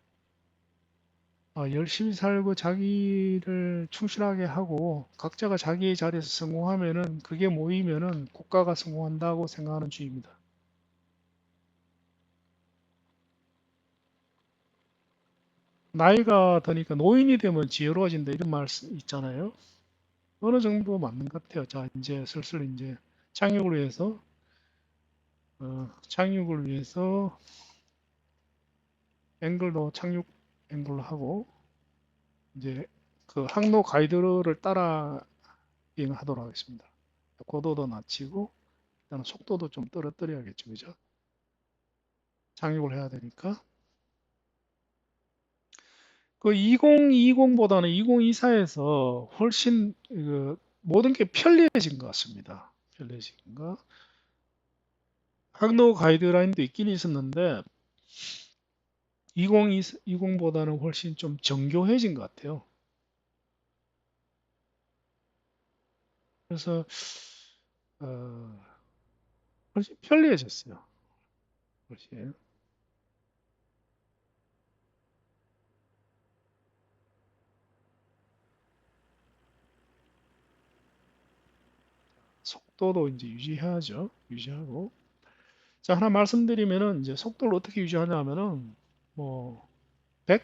Speaker 1: 열심히 살고 자기를 충실하게 하고 각자가 자기의 자리에서 성공하면은 그게 모이면은 국가가 성공한다고 생각하는 주의입니다. 나이가 드니까 노인이 되면 지혜로워진다 이런 말 있잖아요. 어느 정도 맞는 것 같아요. 자, 이제 슬슬 이제 착륙을 위해서, 착륙을 위해서 앵글도 착륙 앵글로 하고, 이제 그 항로 가이드를 따라 비행하도록 하겠습니다. 고도도 낮추고, 일단 속도도 좀 떨어뜨려야겠죠. 그죠? 착륙을 해야 되니까. 그 2020보다는 2024에서 훨씬 모든 게 편리해진 것 같습니다. 편리해진 거. 항로 가이드라인도 있긴 있었는데, 2020보다는 훨씬 좀 정교해진 것 같아요. 그래서 어, 훨씬 편리해졌어요. 훨씬 속도도 이제 유지해야죠. 유지하고 자, 하나 말씀드리면은 이제 속도를 어떻게 유지하냐 하면은 뭐 100,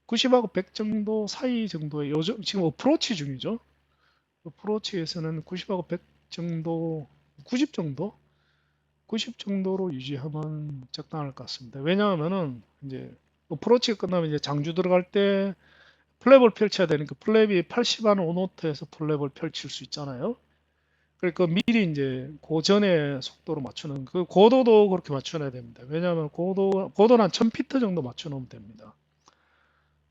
Speaker 1: 90하고 100 정도 사이 정도의 요즘 지금 어프로치 중이죠. 어프로치에서는 90하고 100 정도, 90 정도, 90 정도로 유지하면 적당할 것 같습니다. 왜냐하면은 이제 어프로치가 끝나면 이제 장주 들어갈 때 플랩을 펼쳐야 되니까 플랩이 80한 5노트에서 플랩을 펼칠 수 있잖아요. 그러니까 미리 이제 그 전에 속도로 맞추는 그 고도도 그렇게 맞춰놔야 됩니다. 왜냐하면 고도는 한 1000피트 정도 맞춰놓으면 됩니다.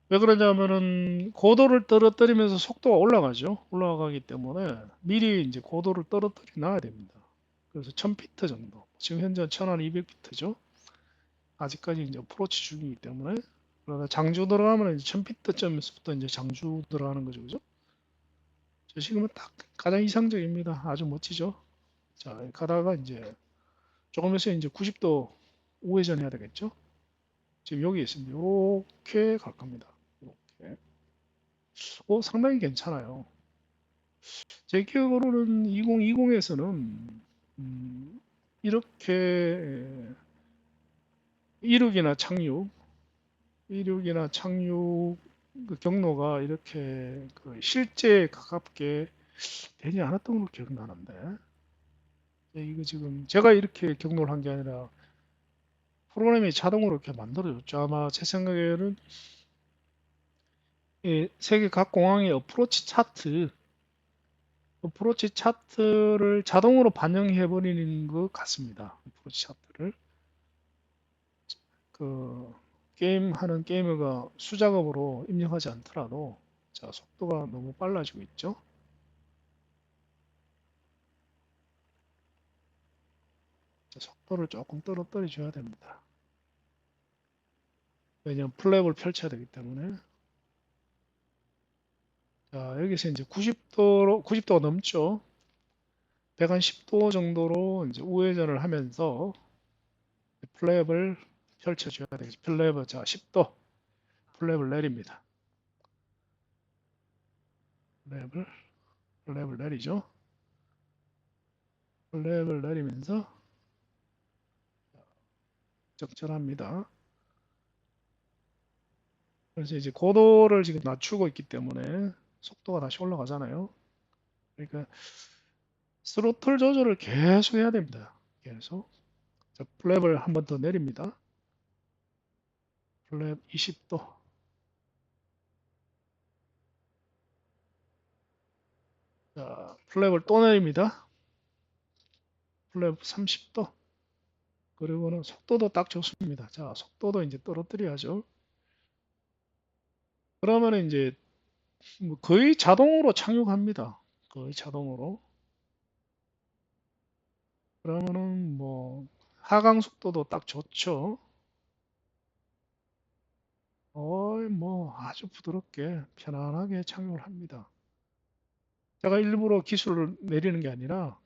Speaker 1: 왜 그러냐면은 고도를 떨어뜨리면서 속도가 올라가죠. 올라가기 때문에 미리 이제 고도를 떨어뜨려 놔야 됩니다. 그래서 1000피트 정도. 지금 현재 1200피트죠. 아직까지 이제 어프로치 중이기 때문에 그러다 장주 들어가면 이제 1000피트점에서부터 이제 장주 들어가는 거죠. 그죠? 저 지금은 딱 가장 이상적입니다. 아주 멋지죠. 자, 가다가 이제 조금 있으면 이제 90도 우회전 해야 되겠죠? 지금 여기 있습니다. 이렇게 갈 겁니다. 이렇게. 상당히 괜찮아요. 제 기억으로는 2020에서는 이렇게 이륙이나 착륙, 이륙이나 착륙 그 경로가 이렇게 그 실제에 가깝게 되지 않았던 걸로 기억나는데 이거 지금 제가 이렇게 경로를 한 게 아니라 프로그램이 자동으로 이렇게 만들어줬죠. 아마 제 생각에는 세계 각 공항의 어프로치 차트를 자동으로 반영해 버리는 것 같습니다. 어프로치 차트를 그 게임 하는 게이머가 수작업으로 입력하지 않더라도 자, 속도가 너무 빨라지고 있죠. 자, 속도를 조금 떨어뜨려 줘야 됩니다. 왜냐하면 플랩을 펼쳐야 되기 때문에 자, 여기서 이제 90도가 넘죠. 110도 정도로 이제 우회전을 하면서 플랩을 펼쳐줘야 되겠죠. 플랩을 자 10도 플랩을 내립니다. 플랩을 플랩을 내리죠. 플랩을 내리면서 적절합니다. 그래서 이제 고도를 지금 낮추고 있기 때문에 속도가 다시 올라가잖아요. 그러니까 스로틀 조절을 계속 해야 됩니다. 계속. 자, 플랩을 한 번 더 내립니다. 플랩 20도. 자, 플랩을 또 내립니다. 플랩 30도. 그리고는 속도도 딱 좋습니다. 자, 속도도 이제 떨어뜨려야죠. 그러면 이제 뭐 거의 자동으로 착륙합니다. 거의 자동으로. 그러면은 뭐 하강 속도도 딱 좋죠. 뭐 아주 부드럽게 편안하게 착륙을 합니다. 제가 일부러 기술을 내리는 게 아니라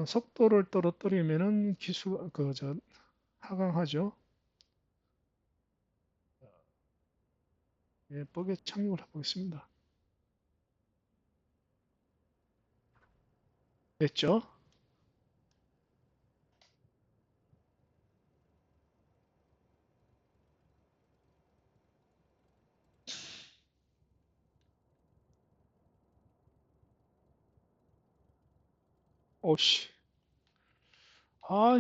Speaker 1: 속도를 떨어뜨리면은 기술 그저 하강하죠. 예쁘게 착륙을 해보겠습니다. 됐죠? 오씨. 아,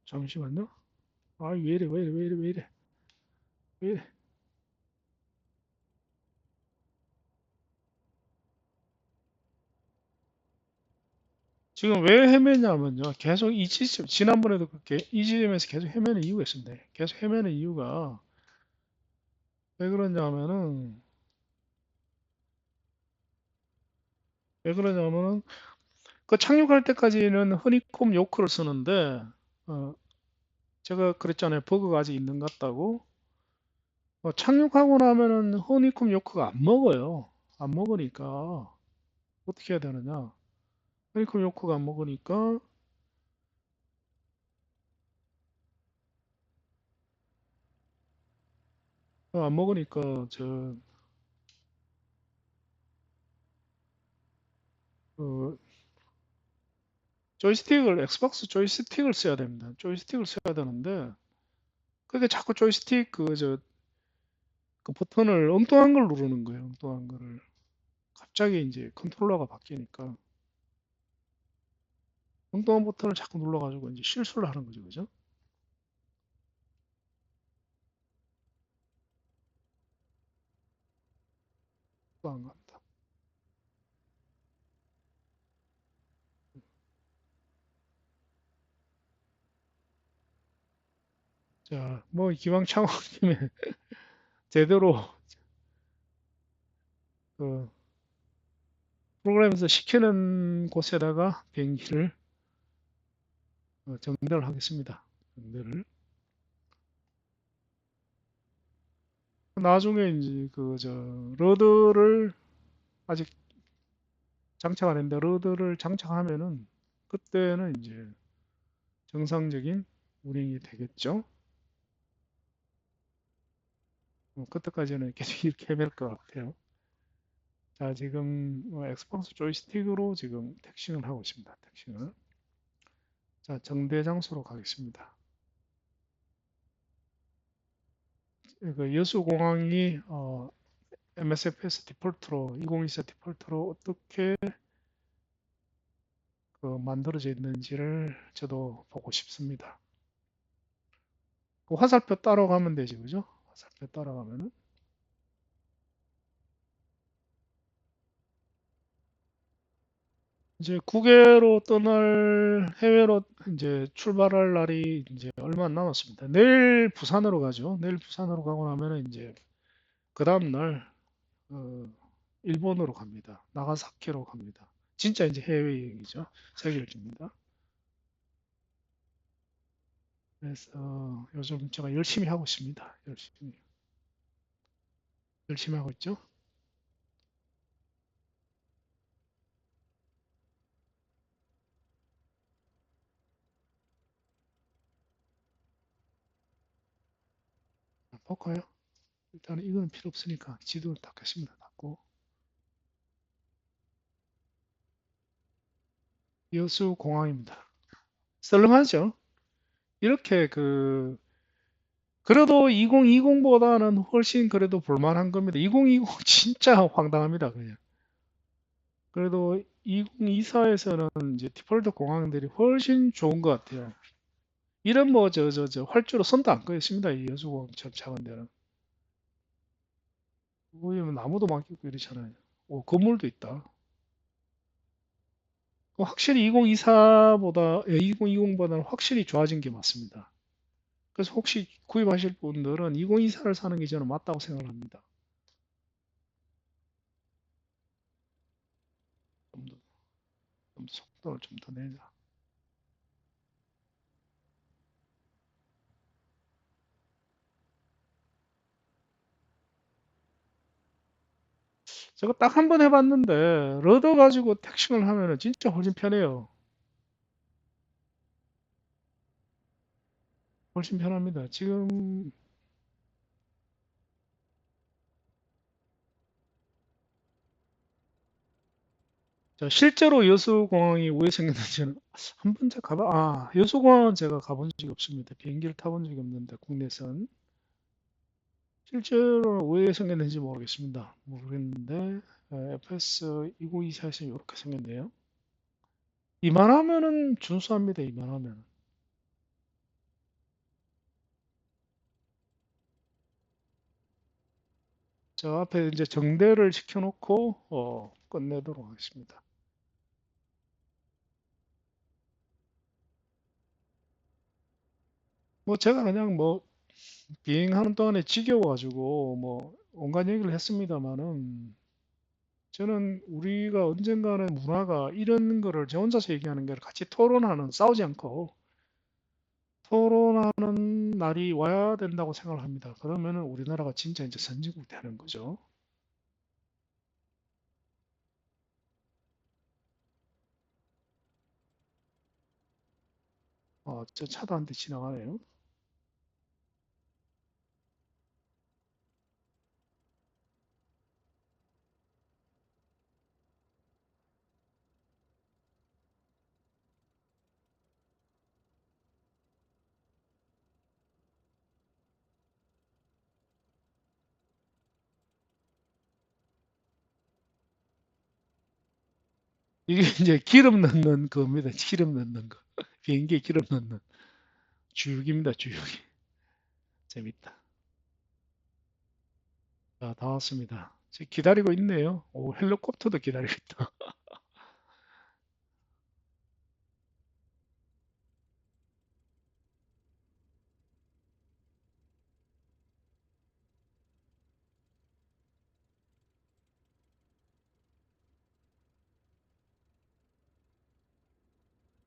Speaker 1: 잠시만요. 왜 이래, 왜 이래, 왜 이래, 왜 이래, 왜 이래. 지금 왜 헤매냐면요. 계속 이 지점, 지난번에도 그렇게 이 지점에서 계속 헤매는 이유가 있습니다. 계속 헤매는 이유가 왜 그러냐면은, 왜 그러냐면은, 그 착륙할 때까지는 허니콤 요크를 쓰는데, 어, 제가 그랬잖아요. 버그가 아직 있는 것 같다고. 착륙하고 나면은 허니콤 요크가 안 먹어요. 안 먹으니까, 어떻게 해야 되느냐. 허니콤 요크가 안 먹으니까, 안 먹으니까, 어, 조이스틱을 엑스박스 조이스틱을 써야 됩니다. 조이스틱을 써야 되는데 그게 자꾸 조이스틱 그 버튼을 엉뚱한 걸 누르는 거예요. 엉뚱한 거를 갑자기 이제 컨트롤러가 바뀌니까 엉뚱한 버튼을 자꾸 눌러가지고 이제 실수를 하는 거죠, 그죠? 또 안 간다. 자, 뭐 기왕 창원 김에 제대로 그 프로그램에서 시키는 곳에다가 비행기를 정대를 하겠습니다. 정대를. 나중에 이제 러드를 아직 장착 안 했는데 러드를 장착하면은 그때는 이제 정상적인 운행이 되겠죠. 그때까지는 계속 이렇게 해낼 것 같아요. 자, 지금 엑스박스 조이스틱으로 지금 택싱을 하고 있습니다. 택싱을. 자, 정대 장소로 가겠습니다. 그 여수공항이 MSFS 디폴트로 2024 디폴트로 어떻게 만들어져 있는지를 저도 보고 싶습니다. 그 화살표 따라가면 되지, 그죠? 화살표 따라가면은 이제 국외로 떠날 해외로 이제 출발할 날이 이제 얼마 안 남았습니다. 내일 부산으로 가죠. 내일 부산으로 가고 나면은 이제 그 다음 날 어, 일본으로 갑니다. 나가사키로 갑니다. 진짜 이제 해외 여행이죠. 세계 일주입니다. 그래서 요즘 제가 열심히 하고 있습니다. 열심히 하고 있죠. 볼까요? 일단은 이거는 필요 없으니까 지도를 닫겠습니다. 닫고 여수 공항입니다. 썰렁하죠? 이렇게 그래도 2020보다는 훨씬 그래도 볼만한 겁니다. 2020 진짜 황당합니다, 그냥. 그래도 2024에서는 이제 디폴트 공항들이 훨씬 좋은 것 같아요. 이런 뭐 활주로 선도 안 꺼있습니다. 이 여수공항 참 작은 데는. 보면 나무도 막 있고 이렇잖아요. 오, 건물도 있다. 확실히 2024보다, 2020보다는 확실히 좋아진 게 맞습니다. 그래서 혹시 구입하실 분들은 2024를 사는 게 저는 맞다고 생각합니다. 좀 더, 좀 속도를 좀 더 내자. 제가 딱 한 번 해봤는데 러더 가지고 택싱을 하면은 진짜 훨씬 편해요. 훨씬 편합니다. 지금 실제로 여수공항이 왜 생겼는지는 한 번 제가 여수공항은 제가 가본 적이 없습니다. 비행기를 타본 적이 없는데 국내선 실제로 왜 생겼는지 모르겠는데 FS 2024에서 이렇게 생겼네요. 이만하면은 준수합니다. 이만하면. 저 앞에 이제 정대를 시켜놓고 끝내도록 하겠습니다. 뭐 제가 그냥 뭐 비행하는 동안에 지겨워가지고 뭐 온갖 얘기를 했습니다만은 저는 우리가 언젠가는 문화가 이런 거를 저 혼자서 얘기하는 게 아니라 같이 토론하는 싸우지 않고 토론하는 날이 와야 된다고 생각을 합니다. 그러면은 우리나라가 진짜 이제 선진국 되는 거죠. 저 차도 한 대 지나가네요. 이게 이제 기름 넣는 겁니다. 기름 넣는 거. 비행기에 기름 넣는 주육입니다. 주육이. 재밌다. 자, 다 왔습니다. 지금 기다리고 있네요. 오, 헬리콥터도 기다리고 있다.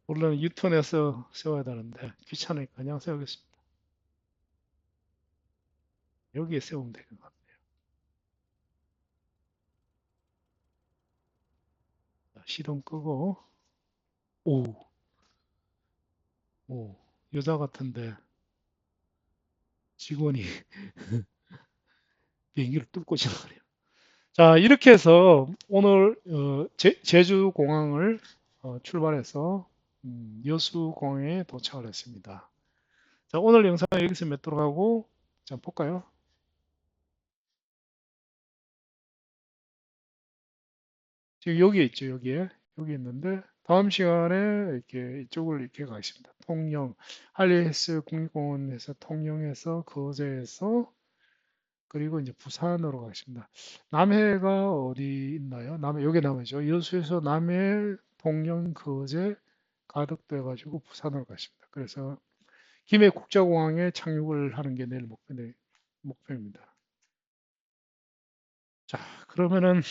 Speaker 1: 원래는 유턴해서 세워야 되는데 귀찮으니까 그냥 세우겠습니다. 여기에 세우면 되는 것 같아요. 자, 시동 끄고 오, 오, 여자 같은데 직원이 비행기를 뚫고 지나가네요. 자, 이렇게 해서 오늘 제주 공항을 출발해서 여수공항에 도착을 했습니다. 자, 오늘 영상은 여기서 맺도록 하고 자, 볼까요? 지금 여기에 있죠, 여기에. 여기 있는데 다음 시간에 이렇게 이쪽을 이렇게 가겠습니다. 통영, 한리헬스 국립공원에서 통영에서 거제에서 그리고 이제 부산으로 가겠습니다. 남해가 어디 있나요? 남해 여기 남해죠. 여수에서 남해, 통영, 거제 가덕돼 가지고 부산으로 가십니다. 그래서 김해 국제공항에 착륙을 하는 게 내일 목표입니다. 자, 그러면은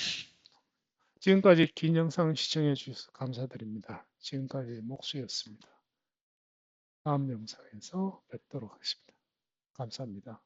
Speaker 1: 지금까지 긴 영상 시청해 주셔서 감사드립니다. 지금까지 목수였습니다. 다음 영상에서 뵙도록 하겠습니다. 감사합니다.